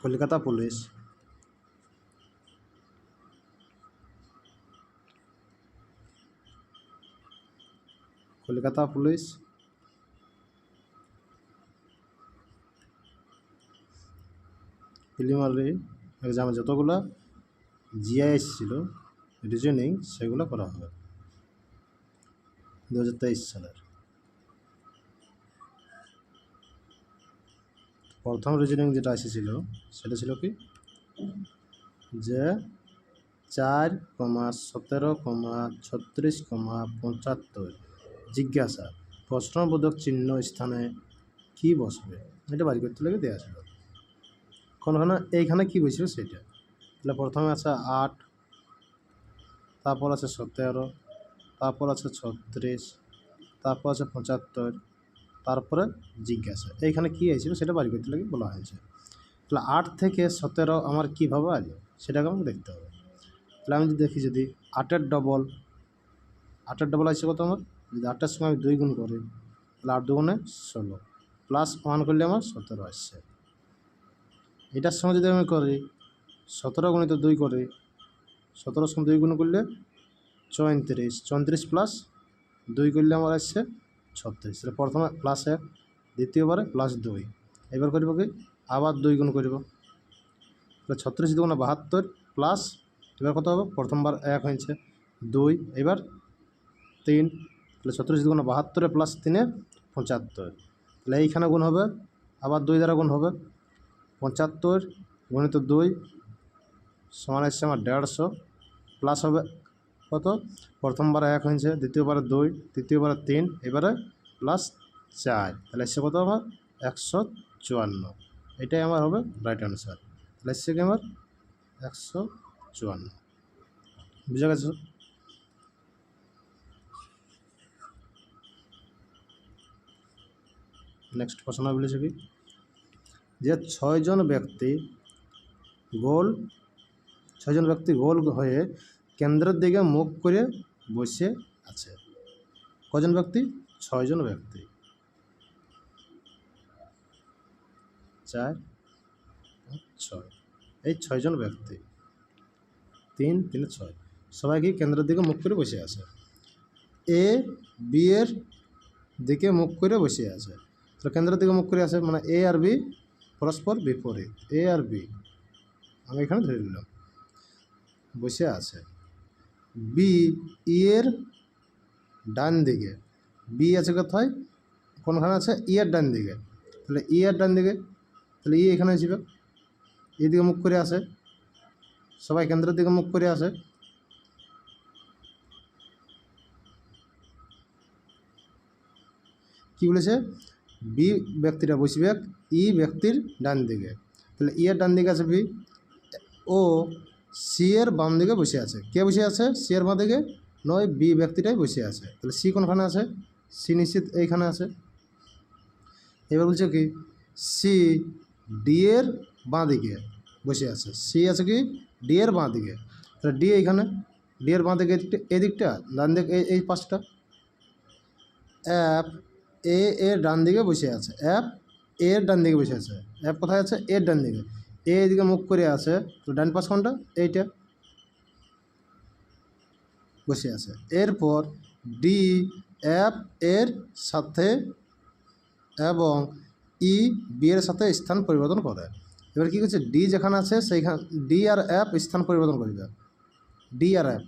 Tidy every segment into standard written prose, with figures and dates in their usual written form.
Kolkata police, Kolkata police preliminary এক্সামে যতগুলো GIS ছিল রিজনিং সেগুলো করা হবে 2023 সালের। প্রথম রিজনিং যেটা এসেছিল সেটা ছিল কি যে 4,17,36,75 জিজ্ঞাসা প্রশ্নবোধক চিহ্ন স্থানে কি বসবে, এটা বাড়ি করতে লাগে দেওয়া ছিল। কোনখানে এইখানে কি বসছিল সেটা, তাহলে প্রথমে আছে 8, তারপর আছে 17, তারপর আছে 36, তারপর আছে 75, তারপরে জিজ্ঞাসা। এইখানে কি হয়েছিল সেটা বাড়ি করতে লাগে বলা হয়েছে। তাহলে 8 থেকে 17 আমার কীভাবে আসবে সেটাকে আমাকে দেখতে হবে। তাহলে আমি যদি দেখি, যদি 8-এর ডবল আসছে কত আমার, যদি 8-এর সঙ্গে আমি 2 গুণ করি তাহলে 8 দুগুণে 16 প্লাস 1 করলে আমার 17 আসছে। এটার সঙ্গে যদি আমি করি 17 গুণিত 2 করি, 17 সঙ্গে 2 গুণ করলে 34 প্লাস 2 করলে আমার আসছে 36। তাহলে প্রথমে প্লাস 1, দ্বিতীয়বারে প্লাস 2, এবার করব কি আবার 2 গুণ করব, তাহলে 36 দুগুণে 72 প্লাস এবার কত হবে, প্রথমবার 1 হয়েছে 2, এবার 3, তাহলে 36 দুগুণে 72 প্লাস 3 75, তাহলে এইখানে গুণ হবে আবার 2 দ্বারা গুণ হবে, 75 গুণিত 2 সমান আসছে আমার 150 প্লাস হবে কত, প্রথমবারে 1 হয়েছে, দ্বিতীয়বারে 2, তৃতীয়বারে 3, এবারে প্লাস 4, তাহলে এসছে কত আমার 154। এটাই আমার হবে রাইট অ্যান্সার। তাহলে এসছে কি আমার 154। বুঝা গেছে? নেক্সট প্রশ্ন বলেছে কি যে 6 জন ব্যক্তি গোল হয়ে কেন্দ্রের দিকে মুখ করে বসে আছে। কজন ব্যক্তি? 6 জন ব্যক্তি। 4, 6, এই 6 জন ব্যক্তি, 3, 3, 6 সবাই কি কেন্দ্রের দিকে মুখ করে বসে আছে। এ বি এর দিকে মুখ করে বসে আছে। তো কেন্দ্রের দিকে মুখ করে আছে মানে এ আর বি পরস্পর বিপরীত, এ আর বি আমি এখানে ধরে নিলাম বসে আছে। বি ই এর ডান দিকে, বি আছে কোথায়, কোনখানে আছে ই এর ডান দিকে, তাহলে ই এর ডান দিকে, তাহলে ই এখানে আসবে, এদিকে মুখ করে আসে, সবাই কেন্দ্রের দিকে মুখ করে আসে। কি বলেছে, বি ব্যক্তিটা বসবে ই ব্যক্তির ডান দিকে, তাহলে ই এর ডান দিকে আছে বি, ও সি এর বাম দিকে বসে আছে। কে বসে আছে? সি এর বাম দিকে নয়, বি ব্যক্তিটাই বসে আছে। তাহলে সি কোনখানে আছে? সি নিশ্চিত এইখানে আছে। এবার বলছে কি সি ডি এর বাঁ দিকে বসে আছে। সি আছে কি ডি এর বাঁ দিকে, তাহলে ডি এইখানে, ডি এর বাঁ দিকে এই দিকটা, ডান দিকে এই পাশটা। এফ এ এর ডান দিকে বসে আছে, এফ এর ডান দিকে বসে আছে। এফ কোথায় আছে? এর ডান দিকে, এইদিকে মুখ করে আছে, তো ডান পাশ কোনটা? এইটা বসে আছে। এরপর ডি এফ এর সাথে এবং ই বি এর সাথে স্থান পরিবর্তন করে। এবার কী করছে, ডি যেখানে আছে সেইখানে ডি আর এফ স্থান পরিবর্তন করবে, ডি আর এফ।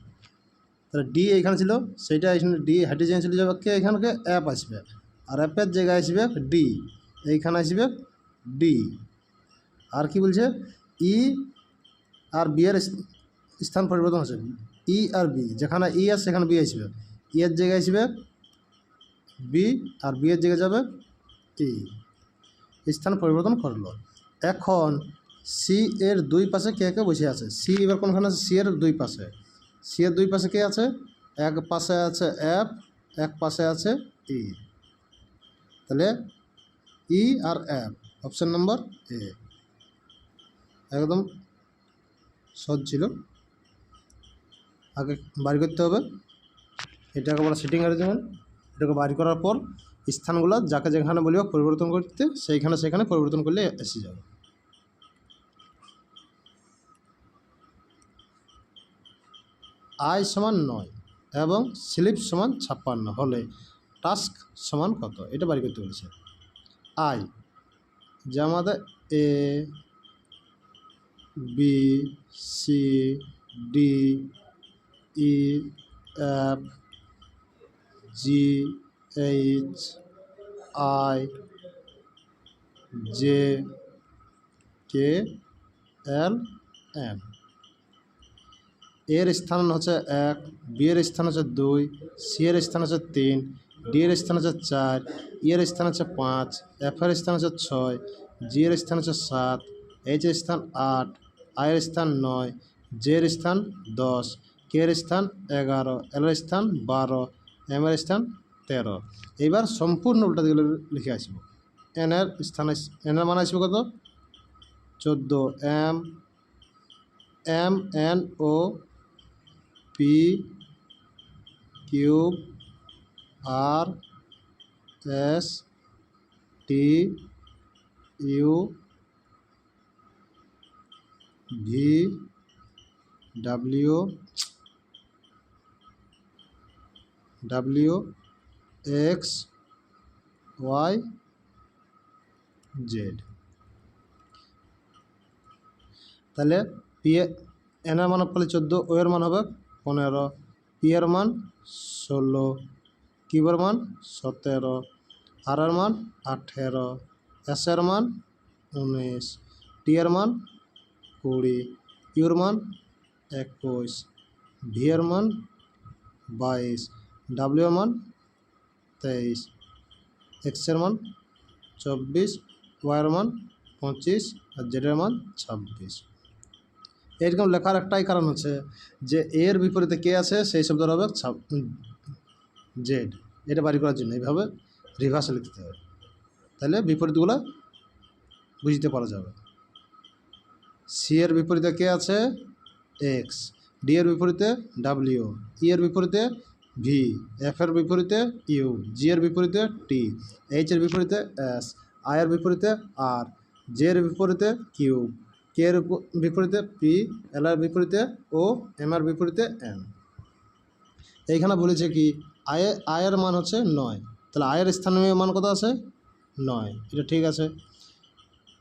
তাহলে ডি এইখানে ছিল, সেইটা এখানে ডি হাইটে চেঞ্জ চলে যাবে, কে এখানে এফ আসবে, আর এফের জায়গায় আসবে ডি, এইখানে আসবে ডি। আর কি বলছে, ই আর বি এর স্থান পরিবর্তন হচ্ছে, ই আর বি, যেখানে ই আছে সেখানে বি আসবে, ই এর জায়গায় আসবে বি, আর বি এর জায়গায় যাবে ই, স্থান পরিবর্তন করলো। এখন সি এর দুই পাশে কে কে বসে আছে, সি এবার কোনখানে আছে? সি এর দুই পাশে, সি এর দুই পাশে কে আছে? এক পাশে আছে এফ, এক পাশে আছে ই, তাহলে ই আর এফ, অপশান নম্বর এ। একদম সহজ ছিল, আগে বাড়ি করতে হবে। এটাকে বলা সিটিং অ্যারেঞ্জমেন্ট। এটাকে বাড়ি করার পর স্থানগুলো যাকে যেখানে বলিব পরিবর্তন করতে, সেইখানে সেখানে পরিবর্তন করলে এসে যাবে। আয় সমান 9 এবং স্লিপ সমান 56 হলে টাস্ক সমান কত, এটা বাড়ি করতে বলেছে। আয় যে আমাদের A B C D E F G H I J K L M. এর স্থান হচ্ছে 1, বি এর স্থান হচ্ছে 2, সি এর স্থান হচ্ছে 3, ডি এর স্থান হচ্ছে 4, ই এর স্থান হচ্ছে 5, এফ এর স্থান হচ্ছে 6, জি এর স্থান হচ্ছে 7, এইচ এর স্থান 8, আই এর স্থান 9, জে এর স্থান 10, কে এর স্থান 11, এল এর স্থান 12, এম এর স্থান 13। এইবার সম্পূর্ণ উল্টা দিকে লিখে আসব। এন এর স্থানে এন এর মান আসবে কত 14, M M N O P Q R S T U V W X Y Z. তাহলে পি এন এর মান পেলে 14, ও এর মান হবে 15, পি এর মান 16, কিউ এর মান 17, আর এর মান 18, এস এর মান 19, টি এর মান 20, ইউর মান 21, ভি এর মান 22, ডাব্লিউ এর মান 23, এক্স এর মান 24, ওয়াই এর মান 25 আর জেড এর মান 26। এরকম লেখার একটাই কারণ হচ্ছে যে এর বিপরীতে কে আছে সেই শব্দটা হবে জেড। এটা বাড়ি করার জন্য এইভাবে রিভার্সে লিখতে হবে, তাহলে বিপরীতগুলো বুঝতে পারা যাবে। সি এর বিপরীতে কে আছে এক্স, ডি এর বিপরীতে ডাব্লিউ, ই এর বিপরীতে ভি, এফ এর বিপরীতে ইউ, জি এর বিপরীতে টি, এইচ এর বিপরীতে এস, আই এর বিপরীতে আর, জে এর বিপরীতে কিউ, কে এর বিপরীতে পি, এল এর বিপরীতে ও, এম এর বিপরীতে এন। এইখানে বলেছে কি আয়ের মান হচ্ছে 9, তাহলে আয়ের স্থানীয় মান কত আছে 9, এটা ঠিক আছে।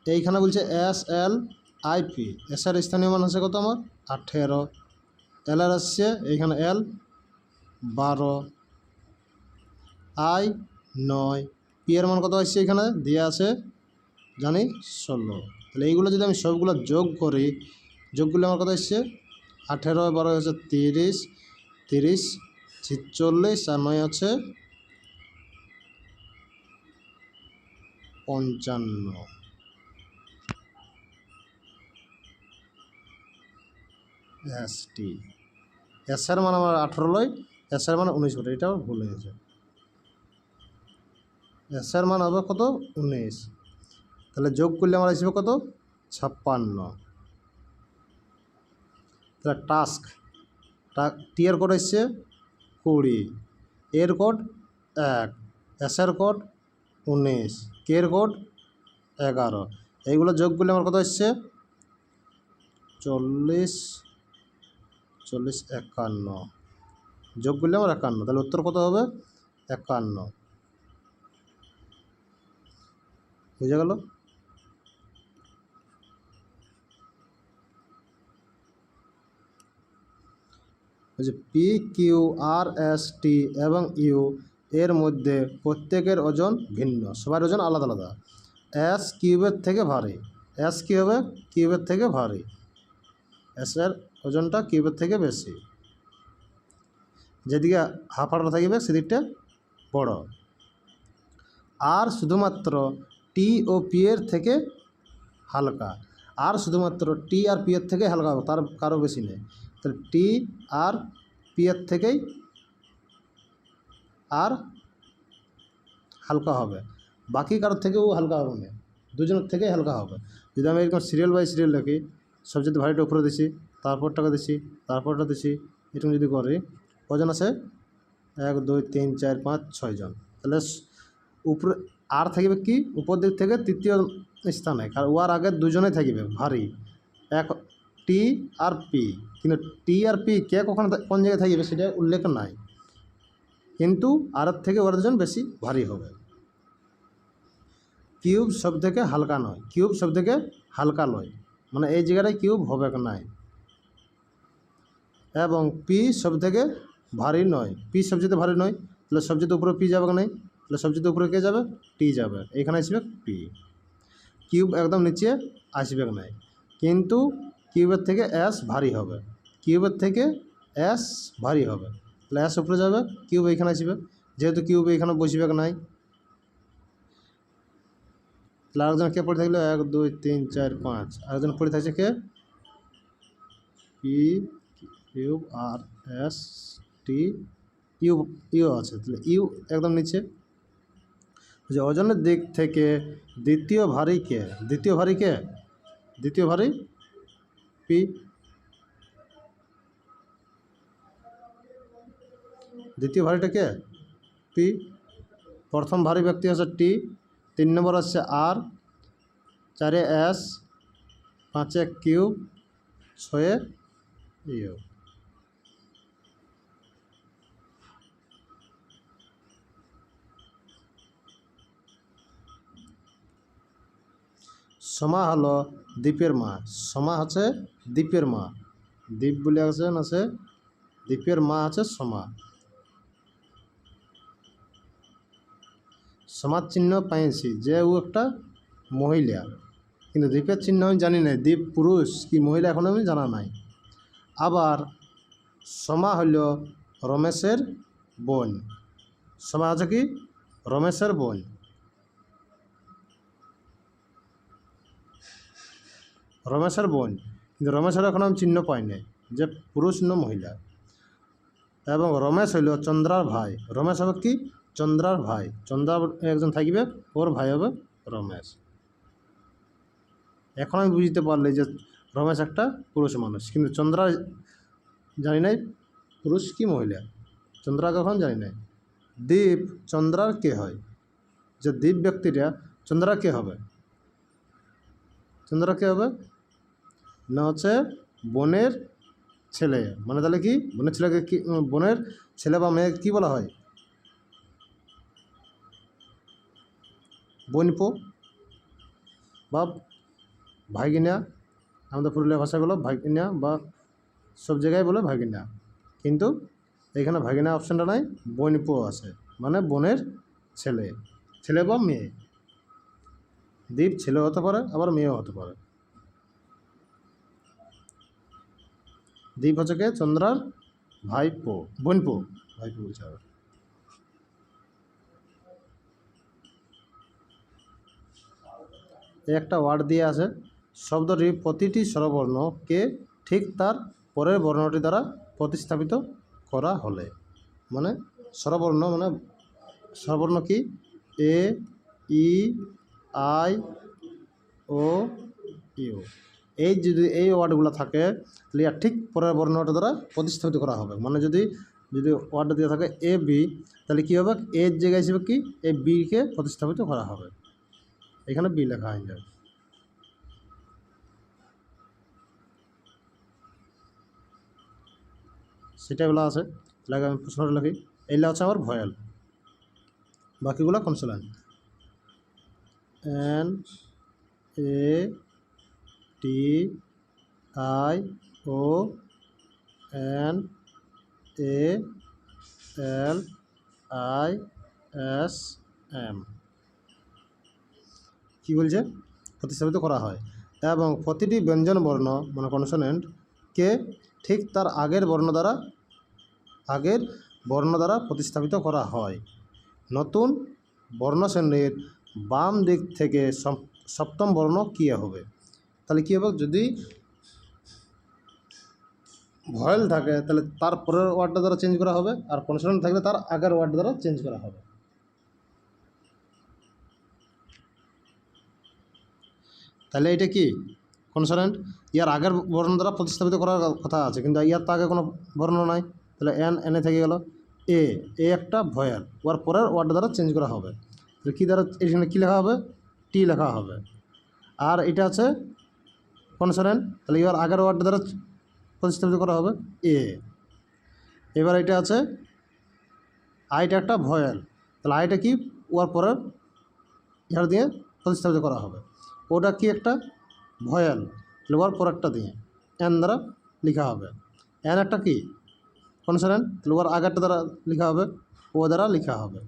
এইখানে বলছে S L I P, S এর স্থানীয় মান হচ্ছে কত আমার 18, এল এর আসছে এইখানে এল 12, আই 9, পি এর মান কত আসছে এখানে দিয়ে আছে জানি 16। তাহলে এইগুলো যদি আমি সবগুলো যোগ করি, যোগগুলো আমার কত আসছে 18, 12 হচ্ছে 30, 30 46 আর 9 হচ্ছে 55। এস টি, এস এর মান আমার 18 লয়, এস এর মান 19 বটে, এটাও ভুল হয়েছে। এস এর মান হবে কত 19, তাহলে যোগ করলে আমার আসবে কত 56। তাহলে টাস্ক টি এর কোড এসছে 20, এর কোড 1, এস এর কোড 19, কে এর কোড 11, এইগুলো যোগ করলে আমার কত এসছে 40, 40 51, যোগ করলে আমার 51, তাহলে উত্তর কত হবে 51। বুঝে গেল? বলছে পি কিউ আর এস টি এবং ইউ এর মধ্যে প্রত্যেকের ওজন ভিন্ন, সবার ওজন আলাদা আলাদা। এস কিউবের থেকে ভারী, এস কী হবে কিউবের থেকে ভারী, এস এর ওজনটা কিউবের থেকে বেশি, যেদিকে হাফ আটা থাকবে সেদিকটা বড়। আর শুধুমাত্র টি ও পি এর থেকে হালকা, আর শুধুমাত্র টি আর পি এর থেকে হালকা হবে, তার কারো বেশি নেই। তাহলে টি আর পি এর থেকেই আর হালকা হবে, বাকি কারোর থেকেও হালকা হবে না, দুজনের থেকেই হালকা হবে। যদি আমি এরকম সিরিয়াল বাই সিরিয়াল রাখি, সবচেয়ে ভারীটা উপরে দিছি, তারপরটাকে দিছি, তারপরটা দিছি, এরকম যদি করি কজন আছে 1 2 3 4 5 6 জন, তাহলে উপরে আর থাকবে কি উপর দিক থেকে তৃতীয় স্থানে, আর ওয়ার আগে দুজনেই থাকবে ভারী, এক টি আর পি, কিন্তু টি আর পি কে কখন কোন জায়গায় থাকবে সেটা উল্লেখ নাই, কিন্তু আর থেকে ওর দুজন বেশি ভারী হবে। কিউব সব থেকে হালকা নয়, কিউব সব থেকে হালকা নয়, মানে এই জায়গাটায় কিউব হবে নাই। এবং পি সব থেকে ভারী নয়, পি সবচেয়ে ভারী নয়, তাহলে সবচেয়ে উপরে পি যাবে নাই, তাহলে সবচেয়ে উপরে কে যাবে, টি যাবে, এখানে আসবে পি। কিউব একদম নিচে আসবে নাই, কিন্তু কিউবের থেকে এস ভারী হবে, কিউবের থেকে এস ভারী হবে, তাহলে এস উপরে যাবে, কিউব এইখানে আসবে, যেহেতু কিউব এইখানে বসবে নাই, তাহলে আরেকজন কে পড়ে থাকলো 1 2 3 4 5, আরেকজন পড়ে থাকছে কে, P Q R S T, U U আছে, তাহলে ইউ একদম নিচে। যে ওজনের দিক থেকে দ্বিতীয় ভারী কে, দ্বিতীয় ভারী কে, দ্বিতীয় ভারী পি, দ্বিতীয় ভারীটা কে, পি। প্রথম ভারী ব্যক্তি হচ্ছে টি, 3 নম্বর হচ্ছে আর, 4 এস, 5 কিউব, 6 ইউ। সমা হলো দ্বীপের মা, সমা হচ্ছে দ্বীপের মা, দ্বীপ বলে আছেন আছে, দ্বীপের মা আছে সমা। সমাজ চিহ্ন পাইছি যে ও একটা মহিলা, কিন্তু দ্বীপের চিহ্ন আমি জানি না, দ্বীপ পুরুষ কি মহিলা এখন আমি জানা নাই। আবার সমা হইল রমেশের বোন, সমা আছে কি রমেশের বোন, রমেশের বোন, কিন্তু রমেশের এখন আমি চিহ্ন পাই নাই যে পুরুষ না মহিলা। এবং রমেশ হইল চন্দ্রার ভাই, রমেশ হবে কি চন্দ্রার ভাই, চন্দ্রা একজন থাকবে, ওর ভাই হবে রমেশ। এখন আমি বুঝতে পারলি যে রমেশ একটা পুরুষ মানুষ, কিন্তু চন্দ্রা জানি নাই পুরুষ কি মহিলা, চন্দ্রা কখন জানি নাই। দ্বীপ চন্দ্রার কে হয়, যে দ্বীপ ব্যক্তিটা চন্দ্রা কে হবে, চন্দ্রা কে হবে না হচ্ছে বোনের ছেলে, মানে তাহলে কি বোনের ছেলেকে কি, বোনের ছেলে বা মেয়ে কি বলা হয়, বোনপো বা ভাগিনা, আমাদের পুরুলিয়া ভাষাগুলো ভাগিনা বা সব জায়গায় বলে ভাগিনা, কিন্তু এখানে ভাগিনা অপশানটা নাই, বোনপো আছে, মানে বোনের ছেলে, ছেলে বা মেয়ে। দ্বীপ ছেলে হতে পারে আবার মেয়েও হতে পারে। দ্বীপ হচ্ছে কে চন্দ্রার ভাইপো, বোনপো, ভাইপো বলছে আবার। একটা ওয়ার্ড দিয়ে আছে, শব্দটি প্রতিটি স্বরবর্ণকে ঠিক তার পরের বর্ণটি দ্বারা প্রতিস্থাপিত করা হলে, মানে স্বরবর্ণ মানে স্বরবর্ণ কি এ ই আই ও ইউ, এই যদি এই ওয়ার্ডগুলো থাকে তাহলে ঠিক পরের বর্ণটা দ্বারা প্রতিস্থাপিত করা হবে। মানে যদি যদি ওয়ার্ডটা দিয়ে থাকে এ বি, তাহলে কী হবে, এর জায়গায় হিসেবে কি এ বিকে প্রতিস্থাপিত করা হবে, এখানে বি লেখা হয়ে যাবে। সেটাগুলো আছে, তাহলে আমি প্রশ্নটা লিখি, এইগুলো হচ্ছে আমার ভয়েল, বাকিগুলো consonant. N A T I O N A L I S M, কী বলছে প্রতিস্থাপিত করা হয়, এবং প্রতিটি ব্যঞ্জন বর্ণ মানে কনসোনেন্টকে ঠিক তার আগের বর্ণ দ্বারা প্রতিস্থাপিত করা হয়। নতুন বর্ণশ্রেণীর বাম দিক থেকে সপ্তম বর্ণ কী হবে, তাহলে কী হবে, যদি ভয়েল থাকে তাহলে তার পরের ওয়ার্ডটা দ্বারা চেঞ্জ করা হবে, আর কনসোনেন্ট থাকলে তার আগের ওয়ার্ড দ্বারা চেঞ্জ করা হবে। তাহলে এটা কি কনসোনেন্ট, ইয়ার আগের বর্ণ দ্বারা প্রতিস্থাপিত করার কথা আছে, কিন্তু ইয়ার তো আগে কোনো বর্ণ নাই, তাহলে এনে থেকে গেল এ একটা ভয়েল, ওর পরের ওয়ার্ড দ্বারা চেঞ্জ করা হবে, তাহলে কী দ্বারা এখানে কী লেখা হবে, টি লেখা হবে। আর এটা আছে কনসোনেন্ট, তাহলে এবার আগের ওয়ার্ড দ্বারা প্রতিস্থাপিত করা হবে এ। এবার এটা আছে আইটা একটা ভয়েল, তাহলে আইটা কি ওয়ার পরের ইয়ার দিয়ে প্রতিস্থাপিত করা হবে। ওটা কি একটা ভয়েল, তাহলে ওয়ার পরেরটা দিয়ে এন দ্বারা লেখা হবে। এন একটা কি কনসোনেন্ট, তাহলে ওর আগেরটা দ্বারা লেখা হবে ও দ্বারা লেখা হবে।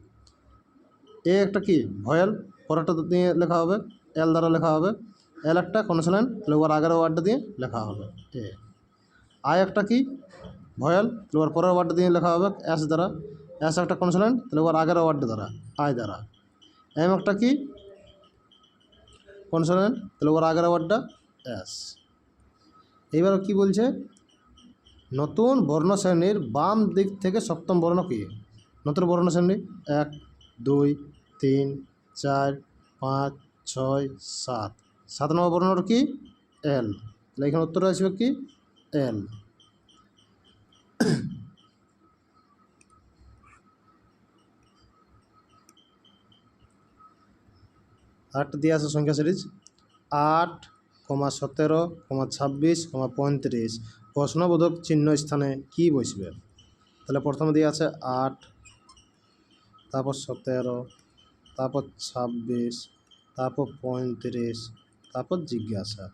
এ একটা কি ভয়েল, পরেরটা দিয়ে লেখা হবে এল দ্বারা লেখা হবে। এল একটা কনসোনেন্ট, তাহলে ওর আগের ওয়ার্ডটা দিয়ে লেখা হবে এ। আই একটা কি ভয়েল, তাহলে ওর পরের ওয়ার্ডটা দিয়ে লেখা হবে এস দ্বারা। এস একটা কনসোনেন্ট, তাহলে ওর আগের ওয়ার্ড দ্বারা আই দ্বারা। এম একটা কি কনসোনেন্ট, তাহলে ওর আগের ওয়ার্ডটা এস। এইবার কি বলছে, নতুন বর্ণশ্রেণীর বাম দিক থেকে সপ্তম বর্ণ কি? নতুন বর্ণশ্রেণী 1 2 3 4 5 6 7, 7 নম্বর বর্ণটা কি এল, তাহলে এখানে উত্তর আসবে কি এল। আরেকটা দিয়ে আছে সংখ্যা সিরিজ 8, 17, 26, 35 প্রশ্নবোধক চিহ্ন স্থানে কি বসবে? তাহলে প্রথমে দিয়ে আছে 8, তারপর 17, তারপর 26, তারপর 35, তারপর জিজ্ঞাসা।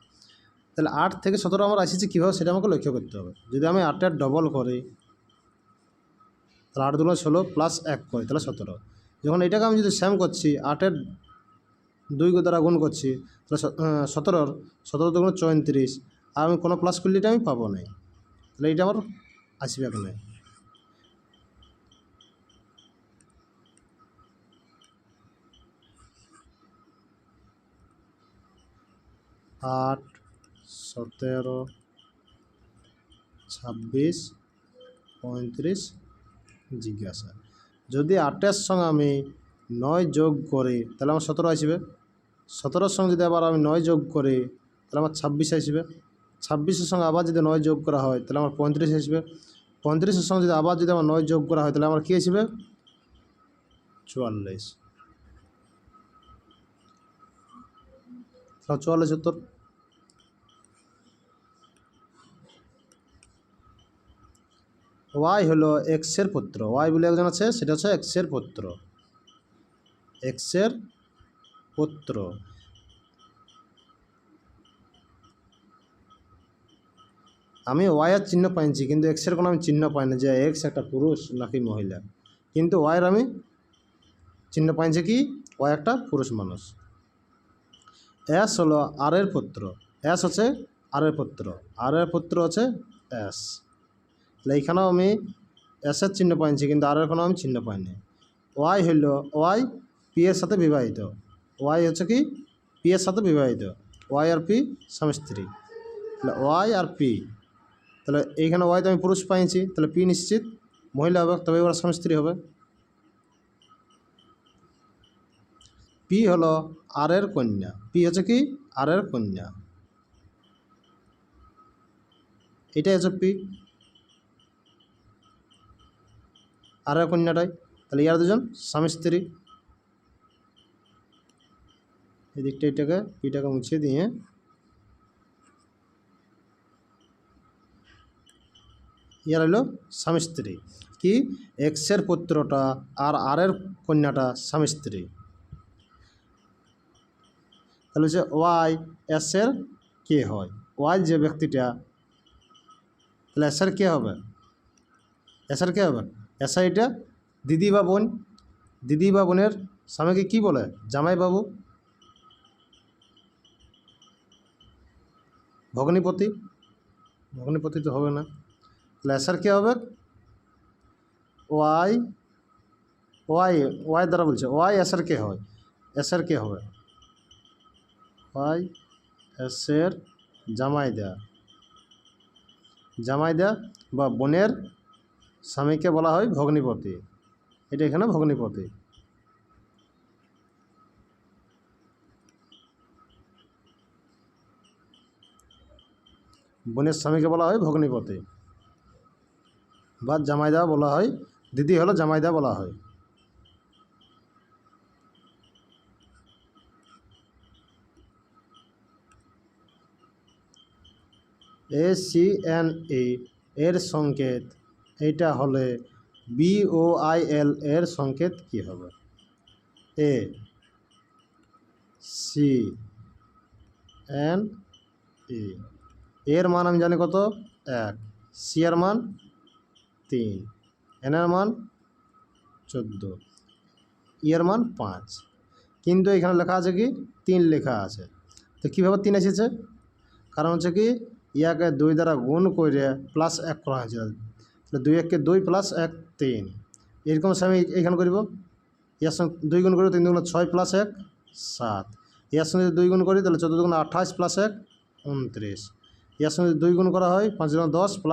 তাহলে 8 থেকে 17 আমার আসছে কীভাবে সেটা আমাকে লক্ষ্য করতে হবে। যদি আমি 8-এর ডবল করি তাহলে 8 দুগুণ 16 প্লাস 1 করি তাহলে 17। যখন এটাকে আমি যদি সেম করছি 8-এর 2 দ্বারা গুণ করছি তাহলে 17 দুগুণ 34, আর আমি কোনো প্লাস করলে এটা আমি পাবো না, তাহলে এটা আমার আসবে এখানে। আট, 17, 26, 35 জিজ্ঞাসা। যদি 8-এর সঙ্গে আমি 9 যোগ করি তাহলে আমার 17 আসবে। 17-এর সঙ্গে যদি আবার আমি 9 যোগ করি তাহলে আমার 26 আসবে। 26-এর সঙ্গে আবার যদি 9 যোগ করা হয় তাহলে আমার 35 আসবে। 35-এর সঙ্গে যদি আবার যদি আমার 9 যোগ করা হয় তাহলে আমার কী আসবে 44। 44 উত্তর। ওয়াই হলো এক্সের পুত্র, ওয়াই বলে একজন আছে, সেটা হচ্ছে এক্সের পুত্র, এক্সের পুত্র। আমি ওয়াইয়ের চিহ্ন পাইছি কিন্তু এক্সের কোনো আমি চিহ্ন পাই না যে এক্স একটা পুরুষ নাকি মহিলা, কিন্তু ওয়াইয়ের আমি চিহ্ন পাইছি কি ওয়াই একটা পুরুষ মানুষ। এস হলো আরের পুত্র, এস হচ্ছে আরের পুত্র, আরের পুত্র হচ্ছে এস। তাহলে এইখানেও আমি এসের চিহ্ন পাইছি কিন্তু আরের কোনো আমি চিহ্ন পাইনি। ওয়াই হইল ওয়াই পি এর সাথে বিবাহিত, ওয়াই হচ্ছে কি পি এর সাথে বিবাহিত, ওয়াই আর পি স্বামী স্ত্রী। তাহলে ওয়াই আর পি, তাহলে এইখানে ওয়াই তো আমি পুরুষ পাইছি, তাহলে পি নিশ্চিত মহিলা হবে, তবে ওরা স্বামী স্ত্রী হবে। পি হলো আরের কন্যা, পি হচ্ছে কি আরের কন্যা, এটাই হচ্ছে পি আরের কন্যাটাই। তাহলে ইয়ার দুজন স্বামী স্ত্রী। এদিকটা এটাকে পিটাকে মুছে দিয়ে ইয়ার হলো স্বামী স্ত্রী কি এক্সের পুত্রটা আর আরের কন্যাটা স্বামী স্ত্রী। তাহলে হচ্ছে ওয়াই এসের কে হয়, ওয়াই যে ব্যক্তিটা, তাহলে এসের কে হবে, এসের কে হবে, এসা এটা দিদি বা বোন, দিদি বা বোনের স্বামীকে কী বলে জামাই বাবু, ভগ্নিপতি, ভগ্নিপতি তো হবে না। তাহলে এসের কে হবে ওয়াই, ওয়াই ওয়াই দ্বারা বলছে ওয়াই এসের কে হয়, এসের কে হবে ওয়াই এসের জামাই দেয়া, জামাই দেয়া বা বোনের স্বামীকে বলা হয় ভগ্নিপতি, এটা এখানে ভগ্নিপতি। বোনের স্বামীকে বলা হয় ভগ্নিপতি বা জামাইদা বলা হয়, দিদি হলো জামাইদা বলা হয়। ACNE এর সংকেত এটা হলে BOIL এর সংকেত কি হবে? A CNE এর মান আমি জানি কত 1, C এর মান 3, N এর মান 14, E এর মান 5, কিন্তু এখানে লেখা আছে কি 3 লেখা আছে। তো কীভাবে 3 এসেছে? কারণ হচ্ছে কি ইয়াকে 2 দ্বারা গুণ করে +1 করা হয়েছে, তাহলে 2 1 2 + 1 3, এরকম আমি এইখানে করব। ইয়ার সঙ্গে 2 গুণ করি 3 2 6 + 1 7, ইয়ার সঙ্গে 2 গুণ করি তাহলে 14 2 28 + 1 29, ইয়ার সঙ্গে 2 গুণ করা হয় 5 10 +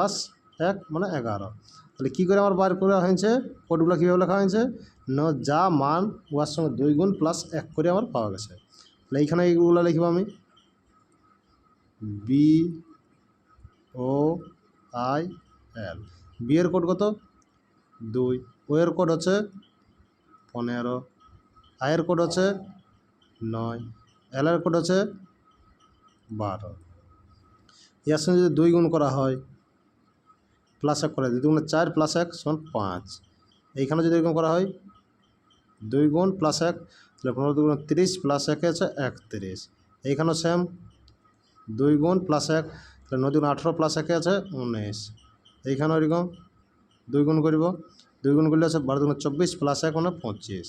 1 মানে 11। তাহলে কী করে আমার বার করা হয়েছে কোডগুলো কীভাবে লেখা হয়েছে যা মান ওয়ার সঙ্গে 2 গুণ +1 করে আমার পাওয়া গেছে। তাহলে এইখানে এইগুলো লিখব আমি BOIL। বি এর কোড কত 2, ও এর কোড হচ্ছে 15, আই এর কোড হচ্ছে 9, এল এর কোড হচ্ছে 12। এর সঙ্গে যদি 2 গুণ করা হয় +1 করে 2 গুণ 4 + 1 = 5, এইখানে যদি এরকম করা হয় 2 গুণ +1 তাহলে 15 2 30 + 1 আছে 31, এইখানেও সেম 2 গুণ +1 তাহলে 9 2 18 + 1 আছে 19, এইখানেও এরকম 2 গুণ করব, 2 গুণ করলে আছে 12 2 24 + 1 মানে 25,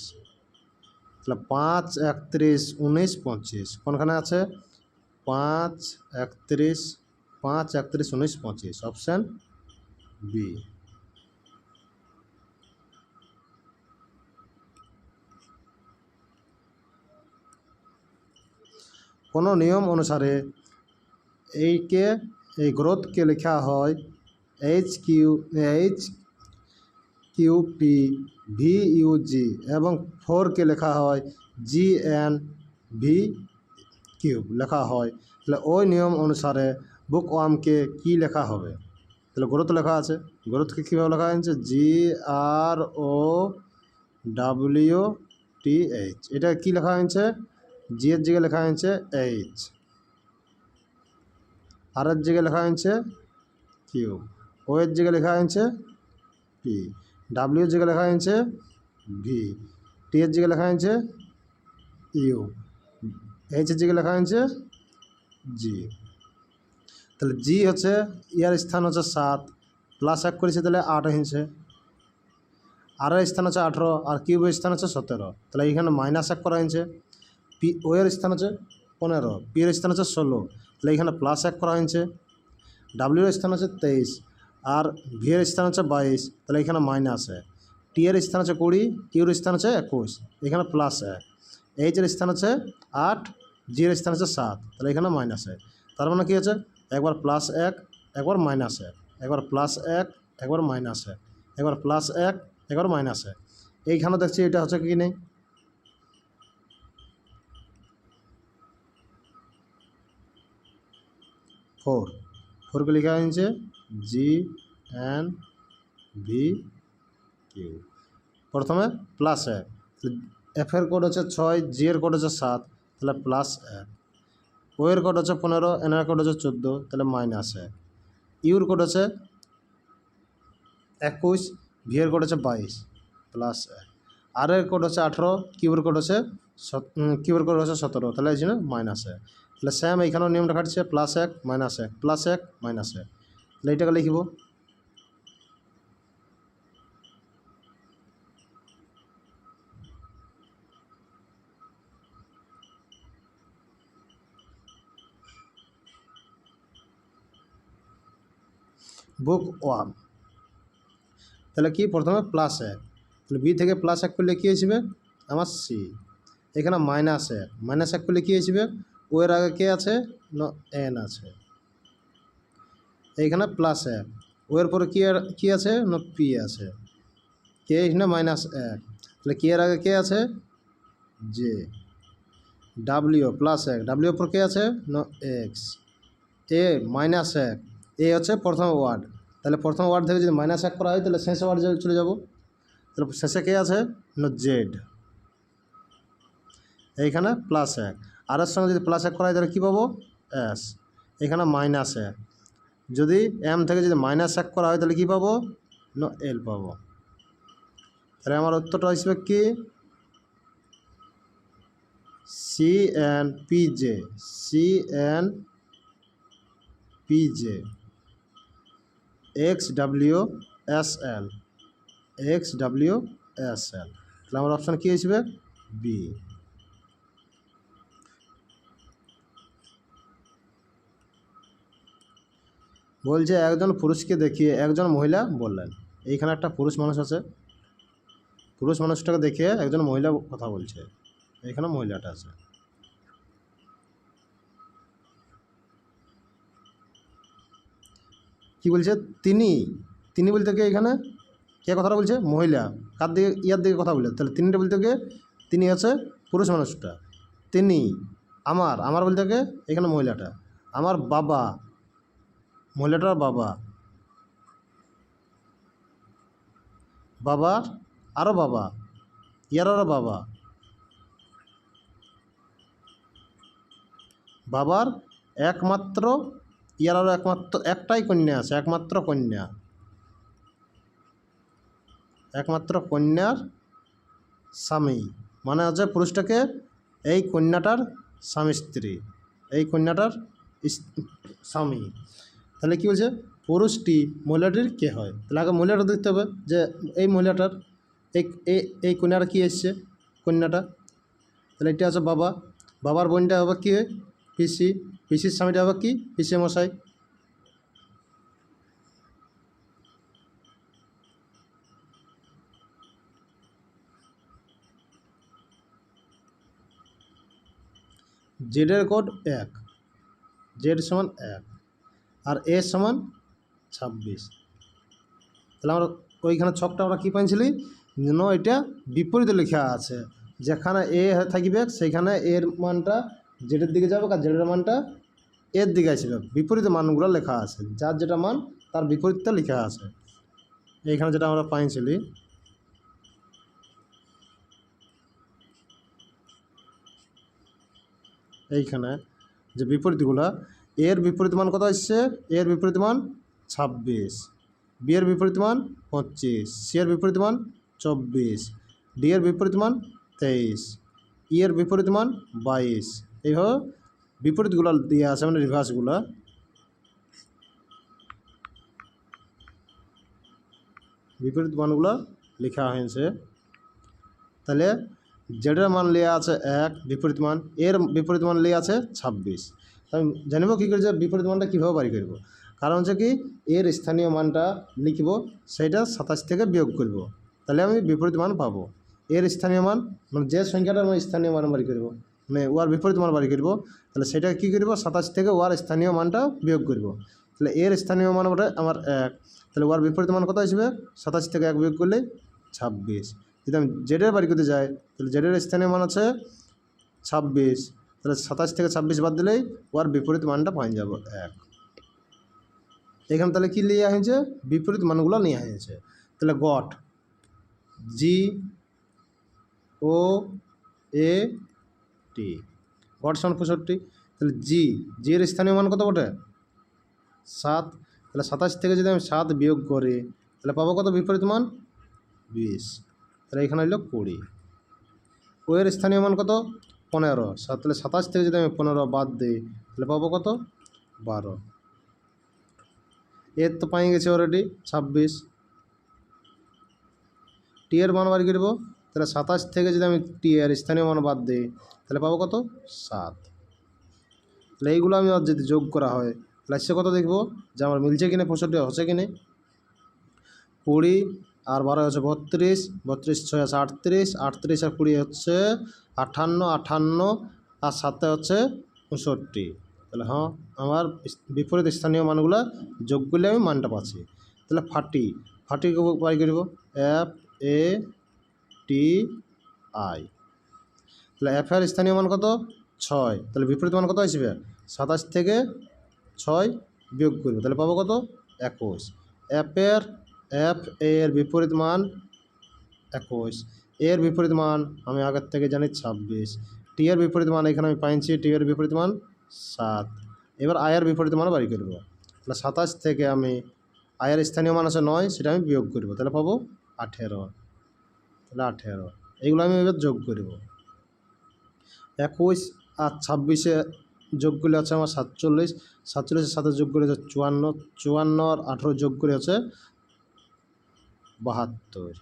তাহলে 5 31 19 25 কোনখানে আছে 5 31 19 25, অপশান বি। কোনো নিয়ম অনুসারে এই গ্রোথকে লেখা হয় HQPVUG এবং 4কে লেখা হয় GNV³ লেখা হয়। তাহলে ওই নিয়ম অনুসারে বুকওয়ার্মকে কি লেখা হবে? তাহলে গ্রোথ লেখা আছে, গ্রোথকে কীভাবে লেখা হয়েছে GROWTH। এটা কি লেখা হয়েছে জি এর জায়গায় লেখা হয়েছে H, আর এর জায়গায় লেখা হয়েছে কিউ, ও এর জায়গায় লেখা হয়েছে পি, ডাব্লিউ এর জায়গায় লেখা হয়েছে ভি, টি এর জায়গায় লেখা হয়েছে ইউ, এইচ এর জায়গায় লেখা হয়েছে জি। তাহলে জি হচ্ছে ইয়ার স্থান হচ্ছে 7 +1 করেছে তাহলে 8 হয়েছে, আর এর স্থান হচ্ছে 18 আর কিউবের স্থান হচ্ছে 17, তাহলে এখানে -1 করা হয়েছে। পি ও এর স্থান হচ্ছে 15, পি এর স্থান হচ্ছে 16, তাহলে এখানে +1 করা হয়েছে। ডাব্লিউ এর স্থান হচ্ছে 23 আর ভি এর স্থান হচ্ছে 22, তাহলে এখানে -1। টি এর স্থান হচ্ছে 20, কিউর স্থান হচ্ছে 21, এখানে +1। এইচ এর স্থান হচ্ছে 8, জি এর স্থান হচ্ছে 7, তাহলে এখানে -1। তার মানে কী হচ্ছে একবার +1 একবার -1, একবার +1 একবার -1, একবার +1 একবার -1, এইখানে দেখছি এটা হচ্ছে কি নেই। ফোরকে লেখা হয়েছে GNV³ প্রথমে +1, এফ এর কোড হচ্ছে 6, জি এর কোড হচ্ছে 7, তাহলে +1, ও এর কোড হচ্ছে 15, এন এর কোড হচ্ছে 14, তাহলে -1, ইউর কোড হচ্ছে 21, ভি এর কোড হচ্ছে 22 +1, আর এর কোড হচ্ছে 18, কিউর কোড হচ্ছে 17, তাহলে এই জন্য -1। তাহলে সেম এইখানেও নিয়মটা খাটছে +1 -1 +1 -1, তাহলে এইটাকে লিখব বুকওয়ার্ম। তাহলে কি প্রথমে +1, তাহলে বি থেকে +1 করলে কী হিসেবে আমার সি, এখানে -1 করলে কী হিসেবে ও এর আগে কে আছে না এন আছে, এইখানে +1, ও এর পরে কি আছে না পি আছে, কে এখানে -1, তাহলে কে এর আগে কে আছে জে, ডাব্লিউ +1, ডাব্লিউ এর পর কে আছে না এক্স, এ -1, এ হচ্ছে প্রথম ওয়ার্ড, তাহলে প্রথম ওয়ার্ড থেকে যদি -1 করা হয় তাহলে শেষ ওয়ার্ড চলে যাব, তাহলে শেষে কে আছে না জেড, এইখানে +1, আর এর সঙ্গে যদি +1 করা হয় তাহলে কী পাবো এস, এখানে -1, যদি এম থেকে যদি -1 করা হয় তাহলে কী পাবো? না এল পাবো। তাহলে আমার উত্তরটা আসবে কি CNPJ XWSL। তাহলে আমার অপশান কী আসবে? বি। বলছে একজন পুরুষকে দেখিয়ে একজন মহিলা বললেন। এইখানে একটা পুরুষ মানুষ আছে, পুরুষ মানুষটাকে দেখিয়ে একজন মহিলা কথা বলছে, এইখানে মহিলাটা আছে। কি বলছে? তিনি বলতে কি এখানে কে কথাটা বলছে? মহিলা। কার দিকে? ইয়ার দিকে কথা বলে। তাহলে তিনিটা বলতে কে? তিনি আছে পুরুষ মানুষটা। তিনি আমার বলতে কে? এখানে মহিলাটা। আমার বাবা, মহিলাটার বাবা, বাবার আরও বাবা, ইয়ার আরও বাবা, বাবার একমাত্র, ইয়ার আরও একটাই কন্যা আছে, একমাত্র কন্যার স্বামী, মানে হচ্ছে পুরুষটাকে এই কন্যাটার স্বামী স্ত্রী, এই কন্যাটার স্বামী। তাহলে কী বলছে? পুরুষটি মহিলাটির কে হয়? তাহলে আগে মহিলাটা দেখতে হবে যে এই মহিলাটার এই কন্যাটা কী এসছে, কন্যাটা। তাহলে এটা আছে বাবা, বাবার বোনটা হবে কি? পিসি, পিসির স্বামীটা হবে কি? পিসি মশাই। জেডের কোড 1, জেড সমান 1 আর এ সমান 26। তাহলে আমরা ওইখানে ছকটা আমরা কী পাইছিলি? এটা বিপরীতে লেখা আছে, যেখানে এ থাকবে সেইখানে এর মানটা জেডের দিকে যাবে আর জেডের মানটা এর দিকে আসবে। বিপরীতে মানগুলো লেখা আছে, যার যেটা মান তার বিপরীতটা লেখা আছে। এইখানে যেটা আমরা পাইছিলি এইখানে যে বিপরীতগুলো, এর বিপরীত মান কত আসছে? এর বিপরীত মান 26, বি এর বিপরীত মান 25, সি এর বিপরীত মান 24, ডি এর বিপরীত মান 23, ই এর বিপরীত মান 22। এইভাবে বিপরীতগুলো দিয়ে আছে, মানে রিভার্সগুলো। বিপরীত মানগুলো লেখা হয়েছে। তাহলে জেডের মান লিয়ে আছে 1 বিপরীত মান, এর বিপরীত মান লিয়ে আছে 26। আমি জানিব কী করে যে বিপরীত মানটা কীভাবে বাড়ি করব। কারণ হচ্ছে কি, এর স্থানীয় মানটা লিখব, সেইটা 27 থেকে বিয়োগ করব, তাহলে আমি বিপরীত মান পাবো। এর স্থানীয় মান মানে যে সংখ্যাটা আমি স্থানীয় মান বাড়ি করব, মানে ওয়ার বিপরীত মান বাড়ি করব, তাহলে সেটা কী করব? 27 থেকে ওয়ার স্থানীয় মানটা বিয়োগ করব। তাহলে এর স্থানীয় মান ওটা আমার 1, তাহলে ওয়ার বিপরীত মান কত আসবে? 27 থেকে 1 বিয়োগ করলে 26। যদি আমি জেডের বাড়ি করতে যাই, তাহলে জেডের স্থানীয় মান আছে 26, তাহলে 27 থেকে 26 বাদ দিলেই ওর বিপরীত মানটা পাই যাব 1। এখানে তাহলে কী নিয়ে হয়েছে? বিপরীত মানগুলো নিয়ে হয়েছে। তাহলে গট GOAT, গট সমান 65। তাহলে জির স্থানীয় মান কত বটে? 7। তাহলে 27 থেকে যদি আমি 7 বিয়োগ করি তাহলে পাবো কত বিপরীত মান? 20। তাহলে এখানে হইল 20। ও এর স্থানীয় মান কত? 15। তাহলে 27 থেকে যদি আমি 15 বাদ দিই তাহলে পাবো কত? 12। এর তো পাই গেছে অলরেডি 26। টি এর মান বাড়ি করব, তাহলে 27 থেকে যদি আমি টি এর স্থানীয় মান বাদ দিই তাহলে পাবো কত? 7। তাহলে এইগুলো আমি যদি যোগ করা হয় তাহলে সে কত দেখবো যে আমার মিলছে কিনা, 65 হচ্ছে কিনা। 20 আর 12 হচ্ছে 32, 32 6 আছে 38, 38 আর 20 হচ্ছে 58, 58 আর 7 হচ্ছে 65। তাহলে হ্যাঁ, আমার বিপরীত স্থানীয় মানগুলো যোগ করলে আমি মানটা পাচ্ছি। তাহলে ফার্টিকে বাই করব, FATI। তাহলে এফ এর স্থানীয় মান কত? 6। তাহলে বিপরীত মান কত আসবে? 27 থেকে 6 বিয়োগ করব, তাহলে পাবো কত? 21। এফ এর বিপরীত মান 21, এর বিপরীত মান আমি আগের থেকে জানি 26, টি এর বিপরীত মান এখানে আমি পাইছি, টি এর বিপরীত মান 7। এবার আয়ের বিপরীত মান বাড়ি করব। তাহলে 27 থেকে আমি আয়ের স্থানীয় মান আছে 9, সেটা আমি বিয়োগ করব, তাহলে পাবো 18। তাহলে 18 এইগুলো আমি এবার যোগ করব। 21 আর 26-এ যোগ করলে আছে আমার 47, 47-এর সাথে যোগ করে হচ্ছে 54, 54 আর 18 যোগ করে হচ্ছে 72।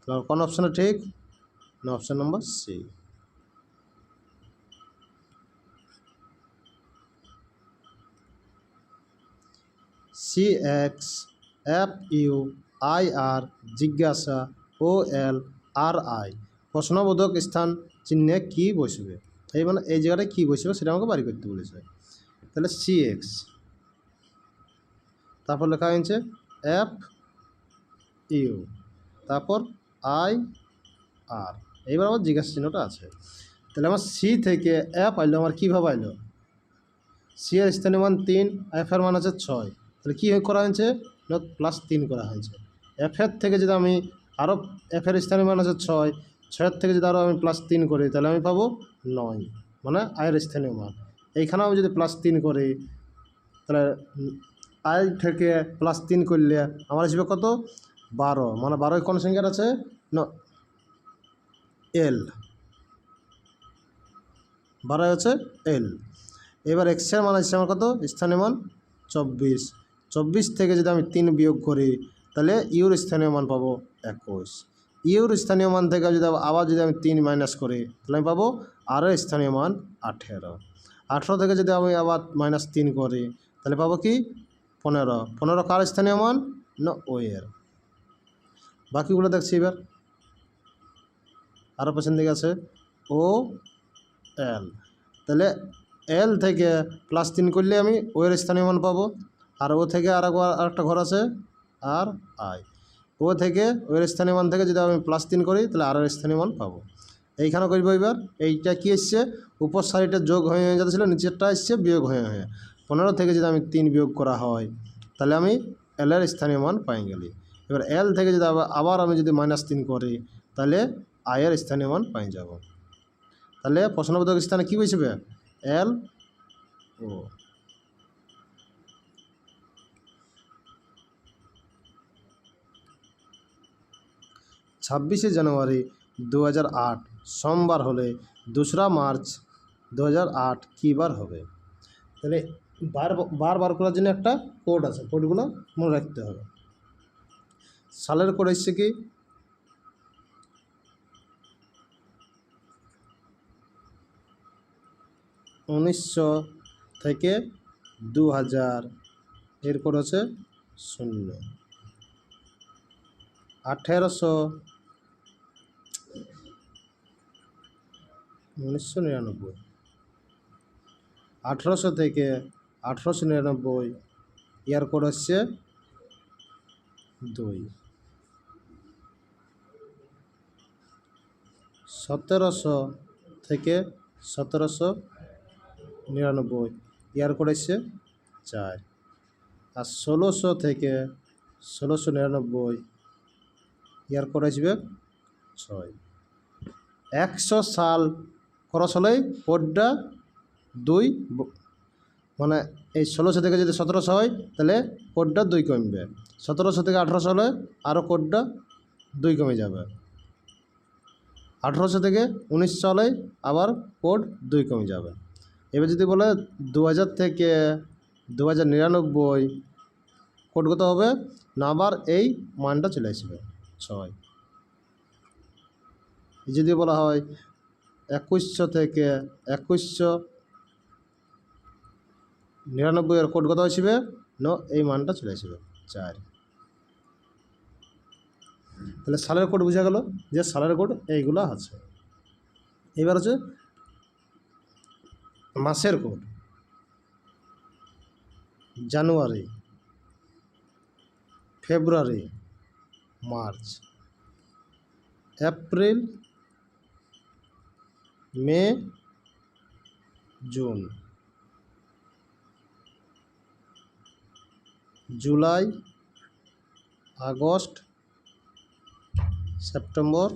তাহলে কোন অপশানে ঠিক না? Option number C. CXFUIR জিজ্ঞাসা OLRI প্রশ্নবোধক স্থান চিহ্নে কি বসবে? এই মানে এই জায়গাটায় কী বসবে সেটা আমাকে বাড়ি করতে বলেছে। তাহলে CX, তারপর লেখা হয়েছে FU, তারপর IR, এইবার আমার জিজ্ঞাসা চিহ্নটা আছে। তাহলে আমার সি থেকে এফ আইলো, আমার কীভাবে আইলো? সি এর স্থানীয় মান 3, এফ এর মান আছে 6, তাহলে কী করা হয়েছে না +3 করা হয়েছে। এফের থেকে যদি আমি আরও, এফের স্থানীয় মান আছে 6, 6-এর থেকে যদি আরও আমি +3 করি তাহলে আমি পাবো 9, মানে আয়ের স্থানীয় মান। এইখানেও আমি যদি +3 করি তাহলে আয় থেকে +3 করলে আমার আসবে কত? 12, মানে 12 কোন সংখ্যার আছে না এল, 12 হচ্ছে এল। এবার এক্সের মান আসছে আমার কত? স্থানীয় মান 24, 24 থেকে যদি আমি 3 বিয়োগ করি তাহলে ইউর স্থানীয় মান পাবো 21। ইউর স্থানীয় মান থেকে যদি আবার যদি আমি 3 মাইনাস করি তাহলে আমি পাবো আর স্থানীয় মান 18, 18 থেকে যদি আমি আবার -3 করি তাহলে পাবো কি 15, 15 কার স্থানীয় মান না ও এর। বাকিগুলো দেখছি এবার, আরও পেছন দিকে আছে ও এল, তাহলে এল থেকে +3 করলে আমি ও এর স্থানীয় মান পাবো, আর ও থেকে আরেকটা ঘর আছে আর আই, ও থেকে ও এর স্থানীয় মান থেকে যদি আমি +3 করি তাহলে আর এর স্থানীয় মান পাবো। এইখানে করবো এবার, এইটা কি এসছে উপর সাইডটা যোগ হয়ে যাচ্ছিলো, নিচেরটা এসছে বিয়োগ হয়ে 15 থেকে যদি আমি 3 বিয়োগ করা হয় তাহলে আমি এল এর স্থানীয় মান পাই গেলি। এবার এল থেকে যদি আবার আমি যদি -3 করি তাহলে আয়ের স্থানীয় মান পাই যাব। তাহলে প্রশ্নবোধক স্থানে কী বসবে? এল ও। 26শে জানুয়ারি 2008 সোমবার হলে 2রা মার্চ 2008 কী বার হবে? তাহলে বার করার জন্য একটা কোড আছে, কোডগুলো মনে রাখতে হবে। সালের কোড এসছে কি 1900 থেকে 2000, এর কোড হচ্ছে 0। 1800, 1999, 1800 থেকে 1899 ইয়ার কোড হচ্ছে 2। 1700 থেকে 1799 ইয়ার কোড হচ্ছে 4। আর 1600 থেকে 1699 ইয়ার কোড আসবে 6। 100 সাল খরচ হলেই কোডটা 2, মানে এই 1600 থেকে যদি 1700 হয় তাহলে কোডটা 2 কমবে, 1700 থেকে 1800 হলে আরও কোডটা 2 কমে যাবে, 1800 থেকে 1900 হলে আবার কোড 2 কমে যাবে। এবার যদি বলে 2000 থেকে 2099 কোড কত হবে না, আবার এই মানটা চলে আসবে 6। যদি বলা হয় 2100 থেকে 2199 এর কোড কত আসবে না, এই মানটা চলে আসবে 4। তাহলে সালের কোড বোঝা গেল যে সালের কোড এইগুলো আছে। এবার হচ্ছে মাসের code. January, February, March, April, May, June, July, August, September,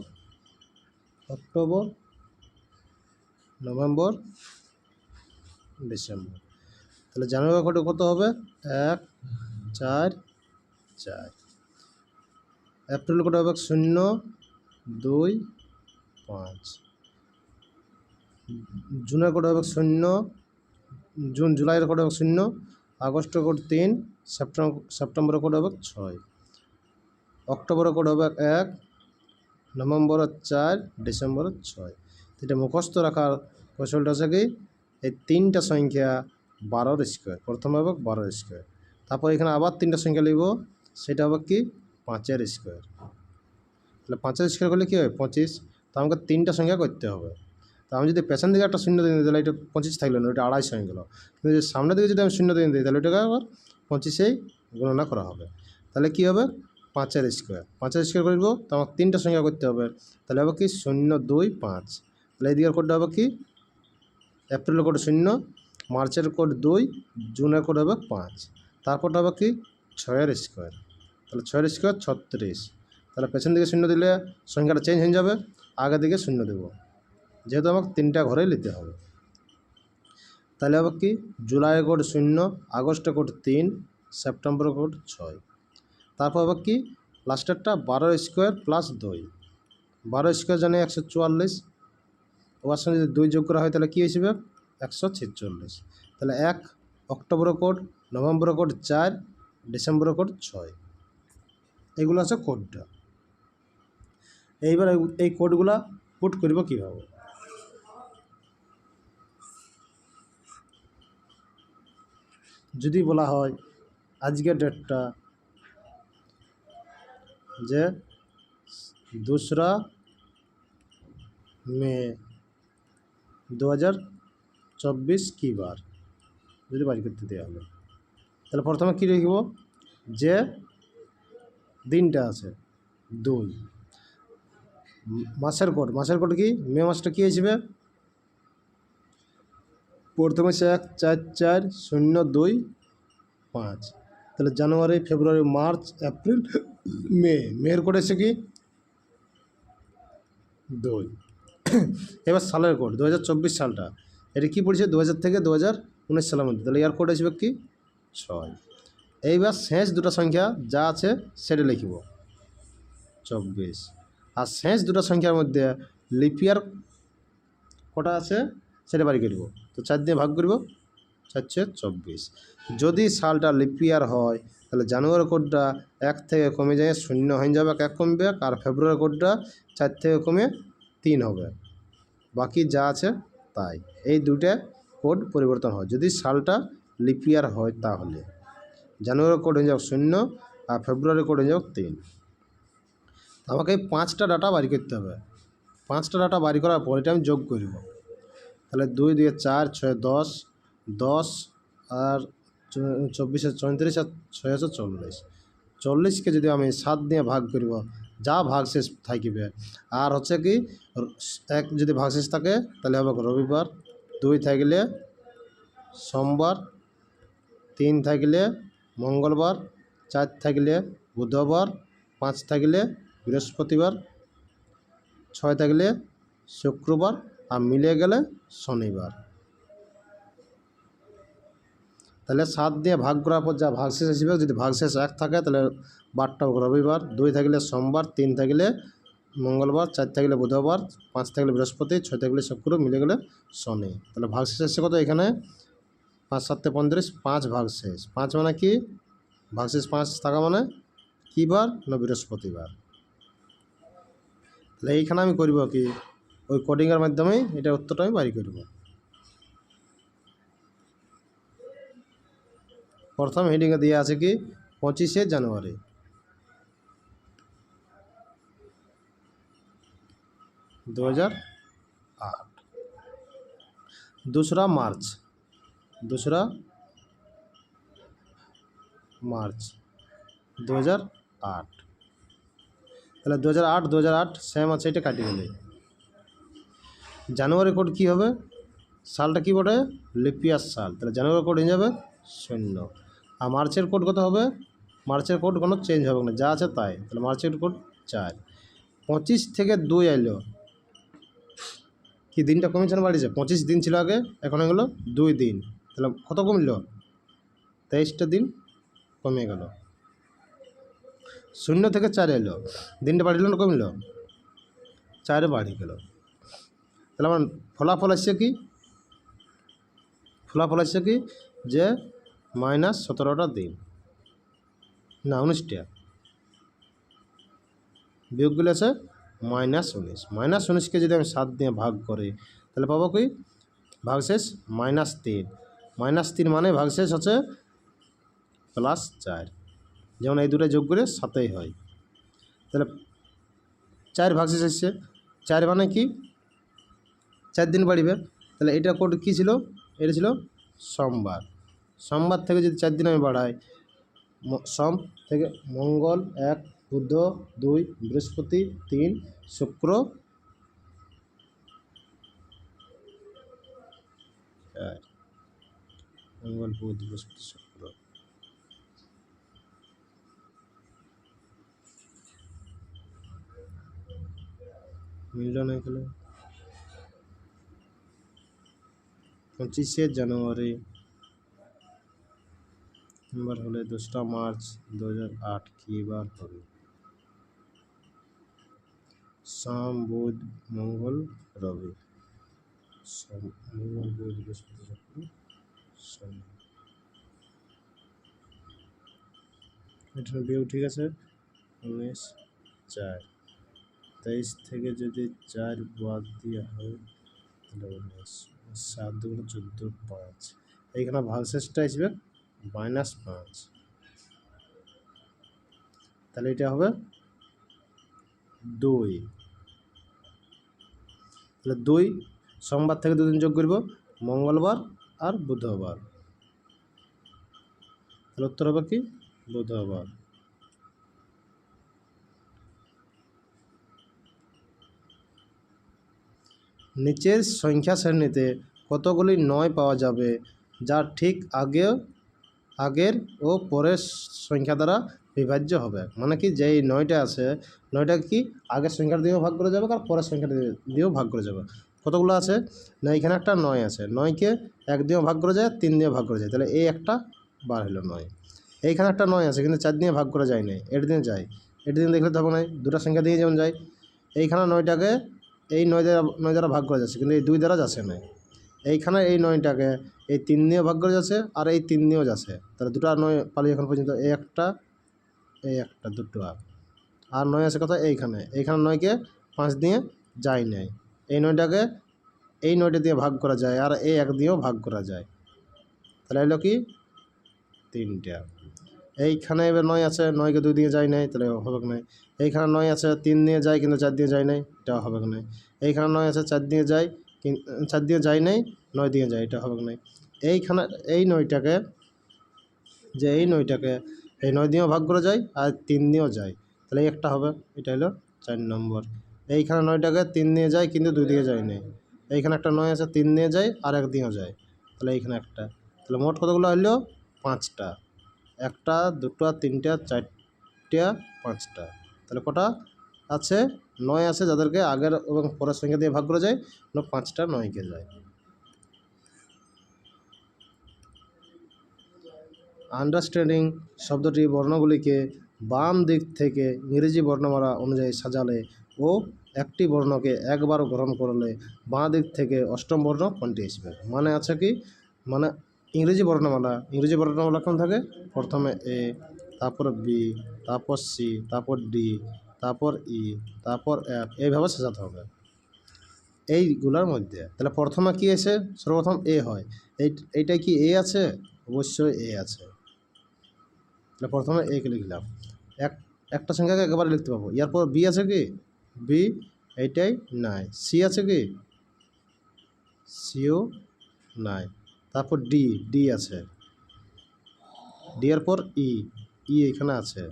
October, November, December. তাহলে জানুয়ারি কোড কত হবে 1 4 4। এপ্রিল কোড হবে 0 2 5। জুনের কোড হবে 0, জুলাইয়ের কোড হবে 0, আগস্টের কোড 3, সেপ্টেম্বরের কোড হবে 6, অক্টোবরের কোড হবে 1, নভেম্বরের 4, ডিসেম্বরের 6। এটা মুখস্থ রাখার কৌশলটা হচ্ছে কি এই 3টা সংখ্যা 12-র স্কোয়ার, প্রথমে হবে 12-র স্কোয়ার, তারপর এখানে আবার 3টা সংখ্যা লিখব, সেটা হবে কি 5-এর স্কোয়ার। তাহলে 5-এর স্কোয়ার করলে কী হয় 25। তো আমাকে 3টা সংখ্যা করতে হবে। তো আমি যদি পেছন দিকে একটা শূন্য দিয়ে দিই তাহলে এটা 25 থাকলো না, ওইটা 250 হয়ে গেল। কিন্তু যদি সামনের দিকে যদি আমি শূন্য দিয়ে দিই তাহলে ওইটাকে আবার 25-এই গণনা করা হবে। তাহলে কী হবে 5-এর স্কোয়ার, 5-এর স্কোয়ার করব, তো আমার 3টা সংখ্যা করতে হবে। তাহলে হবে কি 0 2 5। তাহলে এই দিকের কোডটা হবে কি এপ্রিলের কোড 0, মার্চের কোড 2, জুনের কোড হবে 5, তারপরটা হবে কি 6-এর স্কোয়ার। তাহলে 6-এর স্কোয়ার 36। তাহলে পেছন দিকে শূন্য দিলে সংখ্যাটা চেঞ্জ হয়ে যাবে, আগের দিকে শূন্য দেবো, যেহেতু আমাকে 3টা ঘরেই নিতে হবে। তাহলে হবে কি জুলাইয়ের কোড 0, আগস্টের কোড 3, সেপ্টেম্বরের কোড 6। তারপর হবে কি লাস্টেরটা 12-র স্কোয়ার প্লাস 2। 12 স্কোয়ার জানি 144, ওর সঙ্গে যদি 2 যোগ করা হয় তাহলে কী হিসেবে 146। তাহলে 1 অক্টোবরের কোড, নভেম্বরের কোড 4, ডিসেম্বরের কোড 6। এগুলো আছে কোডটা। এইবার এই কোডগুলা পুট করব কীভাবে। যদি বলা হয় আজকের ডেটটা যে 2রা মে 2024 কী বার, যদি বাড়ি করতে দেওয়া হলো, তাহলে প্রথমে কী লিখব যে দিনটা আছে 2। মাসের কোড কি মে মাসটা কী হিসেবে প্রথমে সে 1 4 4 0 2 5। তাহলে জানুয়ারি ফেব্রুয়ারি মার্চ এপ্রিল মে, মেয়ের কোড এসে কি 2। এবার সালের কোড 2024 সালটা, এটা কী পড়েছে 2000 থেকে 2019 সালের মধ্যে, তাহলে ইয়ার কোড আসবে কি 6। এইবার শেষ দুটো সংখ্যা যা আছে সেটা লিখব 24, আর শেষ দুটো সংখ্যার মধ্যে লিপিয়ার কটা আছে সেটা বাড়ি করব। তো 4 দিয়ে ভাগ করব, 4 × 24। যদি সালটা লিপিয়ার হয় তাহলে জানুয়ারি কোডটা 1 থেকে কমে যায় 0 হয়ে যাবে, 1 কমবে, আর ফেব্রুয়ারি কোডটা 4 থেকে কমে 3 হবে, বাকি যা আছে তাই। এই দুটো কোড পরিবর্তন হয় যদি সালটা লিপিয়ার হয়, তাহলে জানুয়ারি কোড হয়ে যাবে 0 আর ফেব্রুয়ারি কোড হয়ে যাবে 3। আমাকে 5টা ডাটা বাড়ি করতে হবে। 5টা ডাটা বাড়ি করার পর এটা আমি যোগ করব। তাহলে 2 2 4 6 10, 10 আর 24 34 আর 6 40। 40কে যদি আমি 7 দিয়ে ভাগ করব, যা ভাগশেষ থাকবে, আর হচ্ছে কি 1 যদি ভাগশেষ থাকে তাহলে হবে রবিবার, 2 থাকলে সোমবার, 3 থাকলে মঙ্গলবার, 4 থাকলে বুধবার, 5 থাকলে বৃহস্পতিবার, 6 থাকলে শুক্রবার, আর মিলে গেলে শনিবার। তাহলে 7 দিয়ে ভাগ করার পর যা ভাগশেষ আসবে, যদি ভাগশেষ 1 থাকে তাহলে বারটা রবিবার, 2 থাকলে সোমবার, 3 থাকলে মঙ্গলবার, 4 থাকলে বুধবার, 5 থাকলে বৃহস্পতি, 6 থাকলে শুক্র, মিলে গেলে শনি। তাহলে ভাগশেষ আসছে কত এখানে 5 7 35, 5 ভাগশেষ। 5 মানে কি ভাগশেষ 5 থাকা মানে কী বার না বৃহস্পতিবার। তাহলে এইখানে আমি করব কি ওই কোডিংয়ের মাধ্যমেই এটা উত্তরটা আমি বাড়ি করব। প্রথম হেডিংয়ে দিয়ে আছে কি 25শে জানুয়ারি, 2008। 2রা মার্চ, 2রা মার্চ 2008। তাহলে 2008 2008 সেম আছে, এটা কাটিয়ে গেলে। জানুয়ারি কোড কী হবে, সালটা কী বটে লিপিয়ার সাল, তাহলে জানুয়ারি কোড হয়ে যাবে 0। আর মার্চের কোড কত হবে, মার্চের কোড কোনো চেঞ্জ হবে না, যা আছে তাই। তাহলে মার্চের কোড 4। 25 থেকে 2 এলো, কি দিনটা কমেছে না বাড়িছে, 25 দিন ছিল আগে, এখন হয়ে গেলো 2 দিন, তাহলে কত কমলো 23টা দিন কমে গেল। 0 থেকে 4 এলো, দিনটা বাড়িল না কমিল? 4 বাড়ি গেল। তাহলে আমার ফলাফল আসছে কি? ফলাফল আসছে কি যে -17টা দিন, না 19টা, বিয়োগগুলো আছে -19। -19কে যদি আমি 7 দিয়ে ভাগ করি তাহলে পাবো কি? ভাগশেষ -3। -3 মানে ভাগশেষ হচ্ছে +4, যেমন এই দুটো যোগ করে 7ই হয়। তাহলে 4 ভাগশেষ এসছে, 4 মানে কি? 4 দিন বাড়িবে। তাহলে এটা কোড কী ছিল? এটা ছিল সোমবার। সোমবার থেকে যদি 4 দিন আমি বাড়াই, সোম থেকে মঙ্গল 1, বুধ 2, বৃহস্পতি 3, শুক্র 4, মঙ্গল বুধ বৃহস্পতি শুক্র, মিলল না এখানে? 25শে জানুয়ারি, এবার হলে 2টা মার্চ 2008, কী বার হবে? সোম বুধ মঙ্গল রবি, সোম মঙ্গল বুধ বৃহস্পতি শুক্র শনি। এটা বিয়োগ ঠিক আছে। 19, 4, 23 থেকে যদি 4 বাদ দেওয়া হয় তাহলে 19, 7 2 14, 5, এইখানে ভাগশেষটা আসবে -5। তাহলে এটা হবে 2। তাহলে 2 সোমবার থেকে 2 দিন যোগ করব, মঙ্গলবার আর বুধবার। তাহলে উত্তর হবে কি? বুধবার। নিচের সংখ্যা শ্রেণীতে কতগুলি 9 পাওয়া যাবে যা ঠিক আগের ও পরের সংখ্যা দ্বারা বিভাজ্য হবে? মানে কি, যেই 9টা আছে, 9টা কি আগের সংখ্যাটা দিয়েও ভাগ করে যাবে আর পরের সংখ্যাটা দিয়েও ভাগ করে যাবে। কতগুলো আছে না, এখানে একটা 9 আছে, 9কে 1 দিয়েও ভাগ করে যায়, 3 দিয়েও ভাগ করে যায়, তাহলে এই একটা বার হলো 9। এইখানে একটা 9 আছে কিন্তু 4 দিয়ে ভাগ করা যায় না, এটা দিয়ে যায়, এটা দিয়ে দেখলে তো হবে না, দুটো সংখ্যা দিয়ে যেমন যায়। এইখানে 9টাকে এই 9 দ্বারা ভাগ করা যাচ্ছে কিন্তু এই 2 দ্বারা যাচ্ছে না। এইখানে এই 9টাকে এই 3 দিয়ে ভাগ করে যাচ্ছে আর এই 3 দিয়েও যাচ্ছে, তাহলে দুটো 9 পালি এখন পর্যন্ত, এই একটা দুটো, আর 9 আছে কথা এইখানে 9কে 5 দিয়ে যায় নাই, এই 9টাকে এই 9টা দিয়ে ভাগ করা যায় আর এই 1 দিয়েও ভাগ করা যায়, তাহলে এলো কি 3টা। এইখানে এবার 9 আছে, 9কে 2 দিয়ে যায় নাই, তাহলে হবে না। এইখানে 9 আছে, 3 দিয়ে যায় কিন্তু 4 দিয়ে যায় নাই, এটা হবে না। এইখানে 9 আছে, 4 দিয়ে যায়, 4 দিয়ে যায় নাই, 9 দিয়ে যায়, এটা হবে না। এইখানে এই 9টাকে এই 9 দিয়েও ভাগ করা যায় আর 3 দিয়েও যায়, তাহলে একটা হবে, এটা হলো 4 নম্বর। এইখানে 9টাকে 3 দিয়ে যায় কিন্তু 2 দিয়ে যায় নাই, এইখানে একটা 9 আছে, 3 দিয়ে যায় আর 1 দিয়েও যায়, তাহলে এইখানে একটা, তাহলে মোট কতগুলো হলো? 5টা। 1টা 2টা 3টা 4টা 5টা, তাহলে কটা আছে? 9 আছে, যাদেরকে আগের এবং পরের সংখ্যা দিয়ে ভাগ করা যায়, 5টা 9কে যায়। আন্ডারস্ট্যান্ডিং শব্দটি বর্ণগুলিকে বাম দিক থেকে ইংরেজি বর্ণমালা অনুযায়ী সাজালে ও একটি বর্ণকে একবার গ্রহণ করলে বাঁ দিক থেকে অষ্টম বর্ণ কোনটি আসবে? মানে আছে কি, মানে ইংরেজি বর্ণমালা কোন থাকে? প্রথমে এ, তারপর বি, তারপর সি, তারপর ডি, তারপর ই, তারপর এফ, এইভাবে সাজাতে হবে এইগুলোর মধ্যে। তাহলে প্রথমে কি আছে? সর্বপ্রথম এ হয়, এইটাই কি এ আছে? অবশ্যই এ আছে, তাহলে প্রথমে একে লিখলাম, একটা সংখ্যাকে একেবারে লিখতে পাবো। এরপর বি আছে কি? বি, এইটাই নাই। সি আছে কি? সিও নাই। তারপর ডি আছে, ডি এর পর ই এখানে আছে,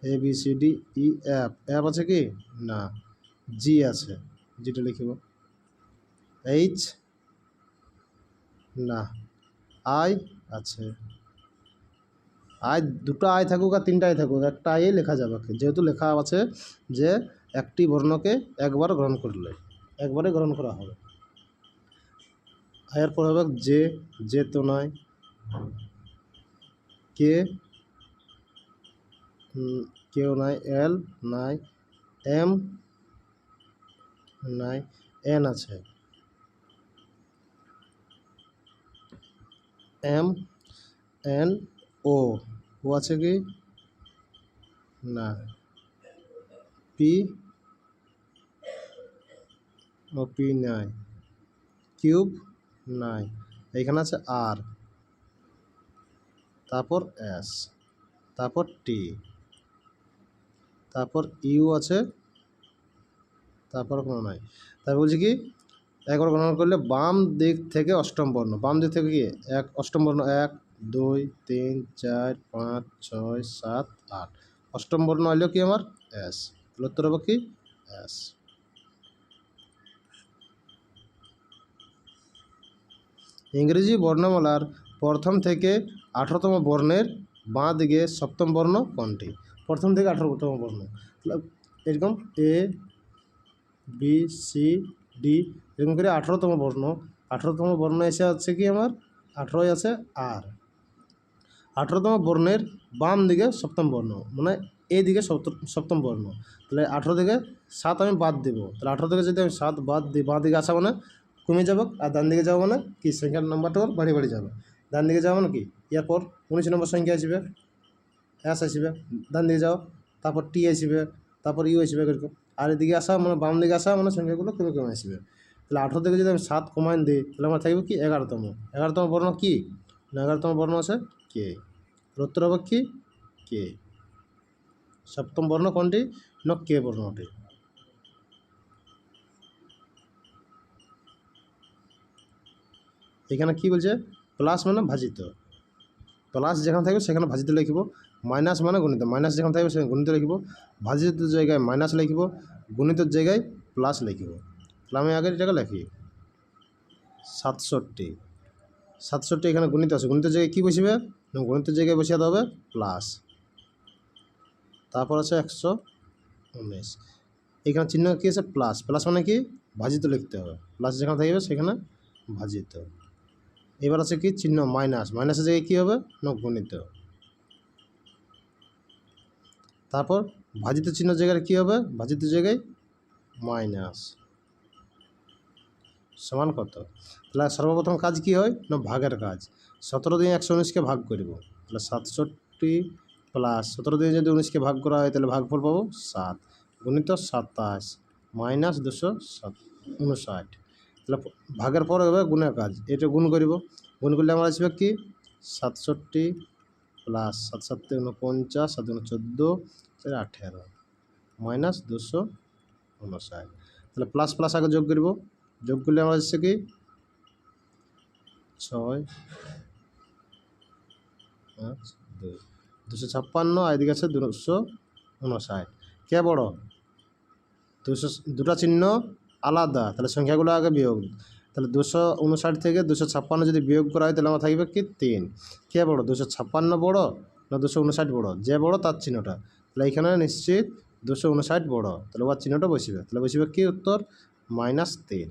A B C D E F আছে কি? না। জি আছে, জিটা লিখব। এইচ না। আই আছে, দুটো আই থাকুক আর 3টা আই থাকুক, একটা আই লেখা যাবে, যেহেতু লেখা আছে যে একটি বর্ণকে একবার গ্রহণ করলে একবারে গ্রহণ করা হবে। এরপর হবে যে তো নয়, কে কেউ নাই, এল নাই, এম নাই, এন আছে, এম এন ও ও আছে কি না, পি ও পি নাই, কিউব নাই, এখানে আছে আর, তারপর এস, তারপর টি, তারপর ইউ আছে, তারপর কোনো নাই। তারপর বলছি কি একবার গণনা করলে বাম দিক থেকে অষ্টম বর্ণ, বাম দিক থেকে কি এক অষ্টম বর্ণ 1 2 3 4 5 6 7 8, অষ্টম বর্ণ হইল কি আমার এস, উত্তর হবে কি এস। ইংরেজি বর্ণমালার প্রথম থেকে 18তম বর্ণের বাঁ দিকে সপ্তম বর্ণ কোনটি? প্রথম থেকে 18তম বর্ণ এরকম এ বি সি ডি এরকম করে 18তম বর্ণ, 18তম বর্ণ এসে হচ্ছে কি আমার 18 আছে আর, 18তম বর্ণের বাম দিকে সপ্তম বর্ণ মানে এই দিকে সপ্তম বর্ণ, তাহলে 18 থেকে 7 আমি বাদ দেব, তাহলে 18 থেকে যদি আমি 7 বাদ দিই বাঁ দিকে আসা মানে কমে যাব, আর ডান দিকে যাবো মানে কি সংখ্যার নাম্বারটা বাড়ি বাড়ি যাবে, ডান দিকে যাবো মানে কি এরপর 19 নম্বর সংখ্যা আসবে, এস আসবে, ডান দিকে যাও, তারপর টি আসবে, তারপর ইউ আসবে এরকম, আর এদিকে আসা মানে বাম দিকে আসা মানে সংখ্যাগুলো কমে কমে আসবে। তাহলে 18 থেকে যদি আমি 7 কমাইন দিই তাহলে আমার থাকবে কি 11তম, 11তম বর্ণ কি না 11তম বর্ণ আছে কে, উত্তর হবে কি কে, সপ্তম বর্ণ কোনটি না কে বর্ণটি। এখানে কি বলছে প্লাস মানে ভাজিত, প্লাস যেখানে থাকবে সেখানে ভাজিত লিখব, মাইনাস মানে গণিত, মাইনাস যেখানে থাকবে সেখানে গণিত লিখব, ভাজিত জায়গায় মাইনাস লিখব, গণিতের জায়গায় প্লাস লিখব। তাহলে আমি আগে এটাকে লিখি 67, 67 এখানে গণিত আছে, গণিতের জায়গায় কী বসবে গণিতের জায়গায় বসিয়ে হবে প্লাস, তারপর আছে 119, এখানে চিহ্ন কী আছে প্লাস, প্লাস মানে কি ভাজিত লিখতে হবে, প্লাস যেখানে থাকবে সেখানে ভাজিত। এবার আছে কি চিহ্ন মাইনাস, মাইনাসের জায়গায় কী হবে না গণিত, তারপর ভাজিত চিহ্ন জায়গায় কী হবে ভাজিত জায়গায় মাইনাস, সমান কত, তাহলে সর্বপ্রথম কাজ কি হয় না ভাগের কাজ, 17 দিয়ে 119কে ভাগ করব, তাহলে 67 প্লাস 17 দিয়ে যদি 19কে ভাগ করা হয় তাহলে ভাগফল পাবো 7 গুণিত 27 মাইনাস 259, তাহলে ভাগের পর হবে গুণের কাজ, এটা গুণ করব, গুণ করলে আমার আসবে কি 67 প্লাস 7 7 49 7 14 18 মাইনাস 259, তাহলে প্লাস প্লাস আগে যোগ করব, যোগ করলে আমার হচ্ছে কি 6 5 2 256, আর এদিকে আছে 259, কে বড় 200, দুটা চিহ্ন আলাদা, তাহলে সংখ্যাগুলো আগে বিয়োগ, তাহলে 259 থেকে 256 যদি বিয়োগ করা হয় তাহলে আমার থাকবে কি 3, কে বড় 256 বড় না 259 বড়, যে বড় তার চিহ্নটা, তাহলে এখানে নিশ্চিত 259 বড়, তাহলে ওর চিহ্নটা বসবে, তাহলে বসবে কি উত্তর -3,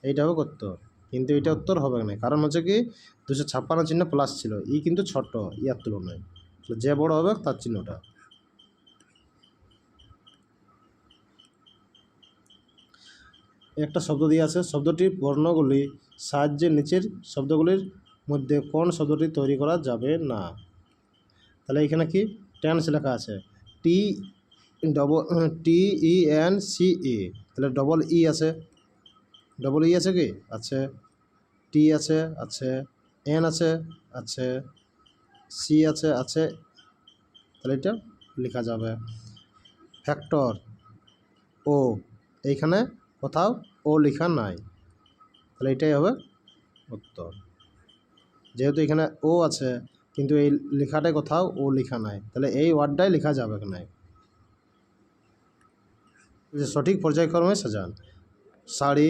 এইটা হবে উত্তর, কিন্তু এটা উত্তর হবে না কারণ হচ্ছে কি 256 চিহ্ন প্লাস ছিল, ই কিন্তু ছোট ইয়ার তুলনায়, যে বড় হবে তার চিহ্নটা। একটা শব্দ দিয়ে আছে, শব্দটির বর্ণগুলি সাহায্যে নিচের শব্দগুলির মধ্যে কোন শব্দটি তৈরি করা যাবে না, তাহলে এখানে কি টেন্স লেখা আছে TENCE, তাহলে ডবল ই আছে, ডবল ই আছে কি আছে, টি আছে আছে, এন আছে আছে, সি আছে আছে, তাহলে এটা লেখা যাবে। ফ্যাক্টর ও, এইখানে কোথাও ও লেখা নাই, তাহলে এটাই হবে উত্তর, যেহেতু এখানে ও আছে কিন্তু এই লেখাটায় কোথাও ও লেখা নাই, তাহলে এই ওয়ার্ডটাই লেখা যাবে না। যে সঠিক পর্যায়ক্রমে সাজান, শাড়ি,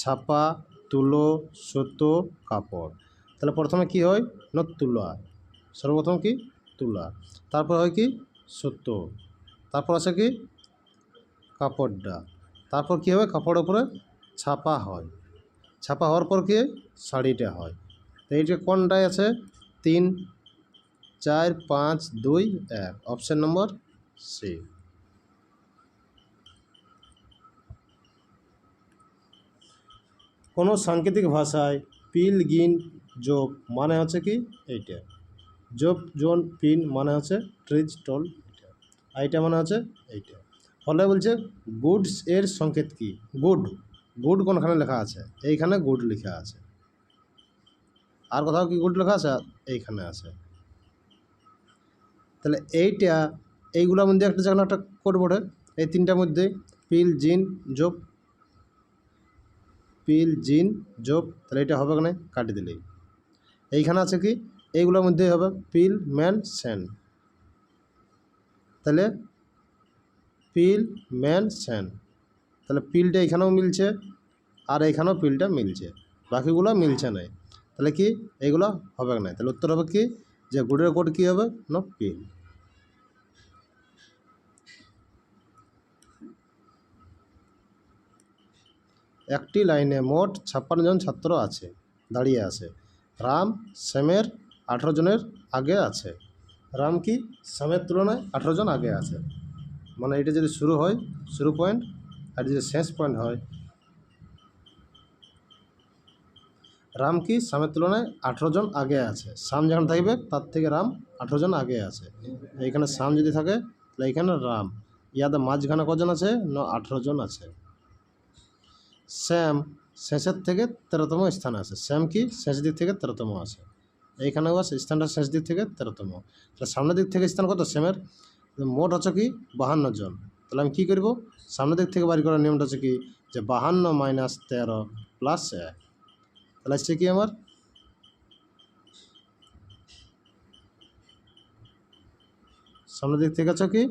ছাপা, তুলো, সুতো, কাপড়, তাহলে প্রথমে কি হয় না তুলা, সর্বপ্রথম কি তুলা, তারপর হয় কি সুতো, তারপর আছে কি কাপড়টা, তারপর কী হবে কাপড়ের উপরে ছাপা হয়, ছাপা হওয়ার পর কি শাড়িটা হয়, তো এইটা কোনটায় আছে? 3 4 5 2 1, অপশন নম্বর সি। কোনো সাংকেতিক ভাষায় পিল গিন যোগ মানে হচ্ছে কি এইটা, যোগ জোন পিন মানে হচ্ছে ট্রিজ টল, এইটা মানে হচ্ছে এইটা। ফলে বলছে গুডস এর সংকেত কি? গুড, গুড কোনখানে লেখা আছে? এইখানে গুড লেখা আছে। আর কোথাও কি গুড লেখা আছে? এইখানে আছে। তাহলে এইটা, এইগুলোর মধ্যে একটা যেখানে একটা কোড পড়ে, এই তিনটার মধ্যে পিল জিন যোগ, পিল জিন যোগ, তাহলে এটা হবে কেন? কাটি দিলেই। এইখানে আছে কি? এইগুলোর মধ্যেই হবে পিল ম্যান সেন, তাহলে পিল ম্যান সেন, তাহলে পিলটা এখানেও মিলছে আর এইখানেও পিলটা মিলছে, বাকিগুলো মিলছে না, তাহলে কি এইগুলো হবে না? তাহলে উত্তর হবে কি, যে গুডের কোড কী হবে না? পিল। একটি লাইনে মোট 56 জন ছাত্র আছে, দাঁড়িয়ে আছে। রাম শ্যামের 18 জনের আগে আছে। রাম কি শ্যামের তুলনায় 18 জন আগে আছে, মানে এটা যদি শুরু হয় শুরু পয়েন্ট, আর যদি শেষ পয়েন্ট হয়, রাম কি শ্যামের তুলনায় 18 জন আগে আছে। শ্যাম যেখানে থাকবে তার থেকে রাম 18 জন আগে আছে। এইখানে শ্যাম যদি থাকে তাহলে এইখানে রাম, ইয়াতে মাঝখানে কজন আছে? না 18 জন আছে। শ্যাম শেষের থেকে 13তম স্থানে আছে। শ্যাম কি শেষ দিক থেকে 13তম আছে, এইখানে স্থানটা শেষ দিক থেকে 13তম। তাহলে সামনের দিক থেকে স্থান কত শ্যামের? মোট হচ্ছে কি 52 জন। তাহলে আমি কী করব? সামনের দিক থেকে বাড়ি করার নিয়মটা হচ্ছে কি, যে 52 মাইনাস 13 প্লাস 1, তাহলে আসছে কি আমার সামনের দিক থেকে আছে কি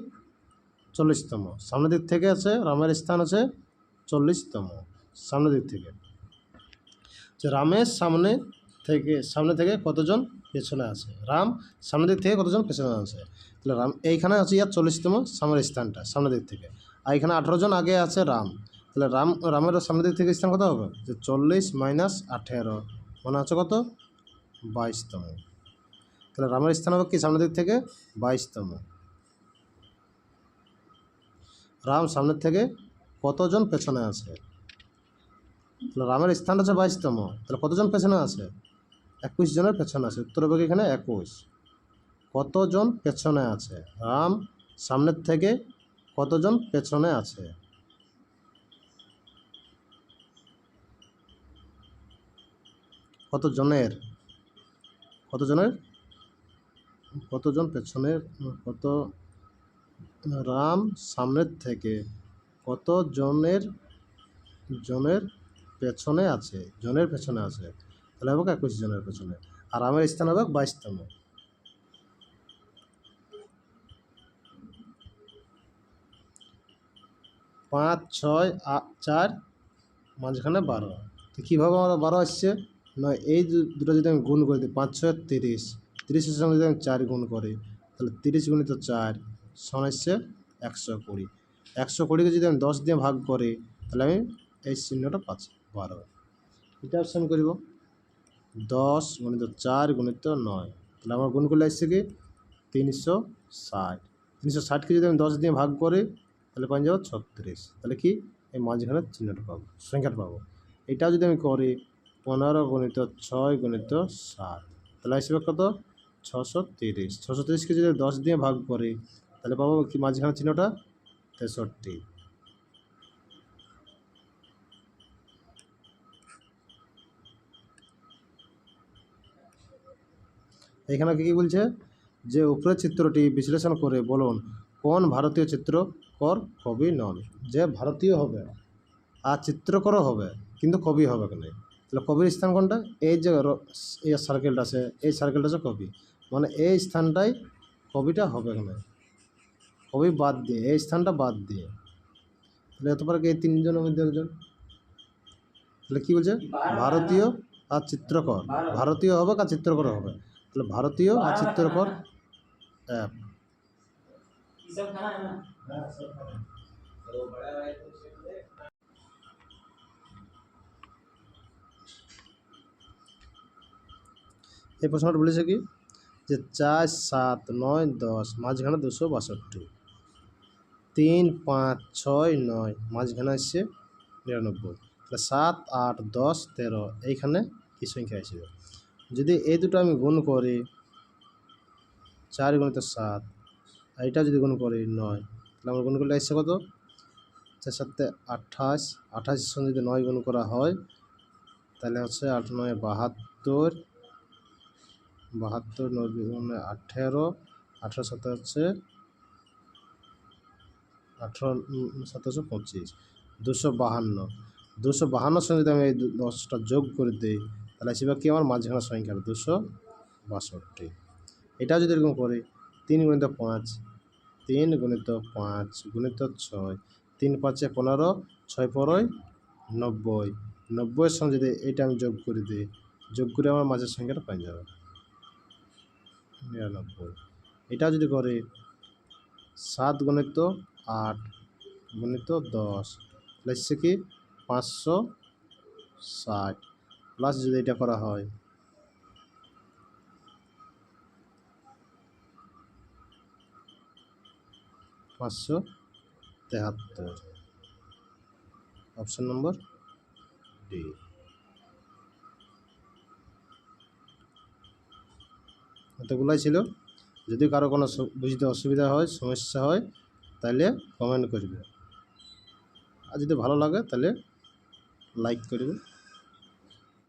40তম। সামনের দিক থেকে আছে রামের স্থান আছে 40তম, সামনের দিক থেকে। যে রামের সামনে থেকে কতজন পেছনে আছে? রাম সামনের দিক থেকে কতজন পেছনে আছে? তাহলে রাম এইখানে আছে ইয়ার 40তম সামনের স্থানটা সামনের দিক থেকে, আর এখানে 18 জন আগে আছে রাম, তাহলে রামের সামনের দিক থেকে স্থান কত হবে? যে 40 মাইনাস 18 মানে হচ্ছে কত? 22তম। তাহলে রামের স্থান হবে কি সামনের দিক থেকে 22তম। রাম সামনের থেকে কতজন পেছনে আছে? তাহলে রামের স্থানটা হচ্ছে 22তম, তাহলে কতজন পেছনে আছে? 21 জনের পেছনে আছে। উত্তর হবে এখানে 21। কতজন পেছনে আছে? রাম সামনের থেকে কতজন পেছনে আছে? কতজনের, কতজন পেছনের, কত রাম সামনের থেকে কতজনের পেছনে আছে, জনের পেছনে আছে, তাহলে হবে 21 জনের পেছনে। আর রামের স্থান হবে 22তম। 5 6 4 মাঝখানে 12, তো কীভাবে আমরা 12 আসছে? না এই দুটো যদি আমি গুণ করে দিই, 5 6 30, 30-এর সঙ্গে যদি আমি 4 গুণ করি, তাহলে 30 গুণিত 4 সমান আসছে 120। 120কে যদি আমি 10 দিয়ে ভাগ করি, তাহলে আমি এই চিহ্নটা পাচ্ছি 12। এটা অপশন আমি করব 10 গুণিত 4 গুণিত 9, তাহলে আমার গুণ করলে আসছে কি 360। 360কে যদি আমি 10 দিয়ে ভাগ করি, তাহলে পাওয়া যাবে 36। তাহলে কি এই মাঝখানের চিহ্নটা পাবো, সংখ্যাটা পাবো। এটাও যদি আমি করি 15 গুণিত 6 গুণিত 7, তাহলে আসবে কত? 630। 630কে যদি 10 দিয়ে ভাগ করি, তাহলে পাবো কি মাঝখানের চিহ্নটা 63। এখানে কী বলছে, যে উপরের চিত্রটি বিশ্লেষণ করে বলুন কোন ভারতীয় চিত্রকর কবি নন। যে ভারতীয় হবে আর চিত্রকরও হবে কিন্তু কবি হবে কেন? তাহলে কবির স্থান কোনটা? এই যে এই সার্কেলটা আছে, এই সার্কেলটা আছে কবি, মানে এই স্থানটাই কবিটা হবে কেন? কবি বাদ দিয়ে, এই স্থানটা বাদ দিয়ে, তাহলে হতে পারে কি এই তিনজনের মধ্যে একজন। তাহলে কী বলছে? ভারতীয় আর চিত্রকর, ভারতীয় হবে আর চিত্রকর হবে, তাহলে ভারতীয় আর চিত্রকর এক। এই প্রশ্নটা বলেছে কি যে 4, 7, 9, 10 মাঝখানে 262, 3, 5, 6, 9 মাঝখানে আসছে 99, তাহলে 7, 8, 10, 13 এইখানে কি সংখ্যা আসবে? যদি এই দুটো আমি গুণ করি 4 × 7, এইটা যদি গুণ করি 9, তাহলে আমরা গুণ করলে আসছে কত? 4 7 28, 28 এর সঙ্গে যদি 9 গুণ করা হয় তাহলে হচ্ছে 8 9 72, 72 9 18, 18 7 হচ্ছে 18 17 25, 252, 252 সঙ্গে যদি আমি এই 10টা যোগ করে দিই তাহলে আসবে কি আমার মাঝখানে সংখ্যা 262। এটা যদি এরকম করি 3 × 5, 3 × 5 × 6, 3 5 15, 6 4 90, 90 এর সঙ্গে যদি এটা আমি যোগ করে দিই, যোগ করে আমার মাঝের সংখ্যাটা পেয়ে যাবে 99। এটা যদি করি 7 × 8 × 10 আসছে কি 560, প্লাস যদি এটা করা হয় 573, অপশন নম্বর ডি। এতগুলাই ছিল। যদি কারো কোনো বুঝতে অসুবিধা হয়, সমস্যা হয় তাহলে কমেন্ট করবে, আর যদি ভালো লাগে তাহলে লাইক করবে।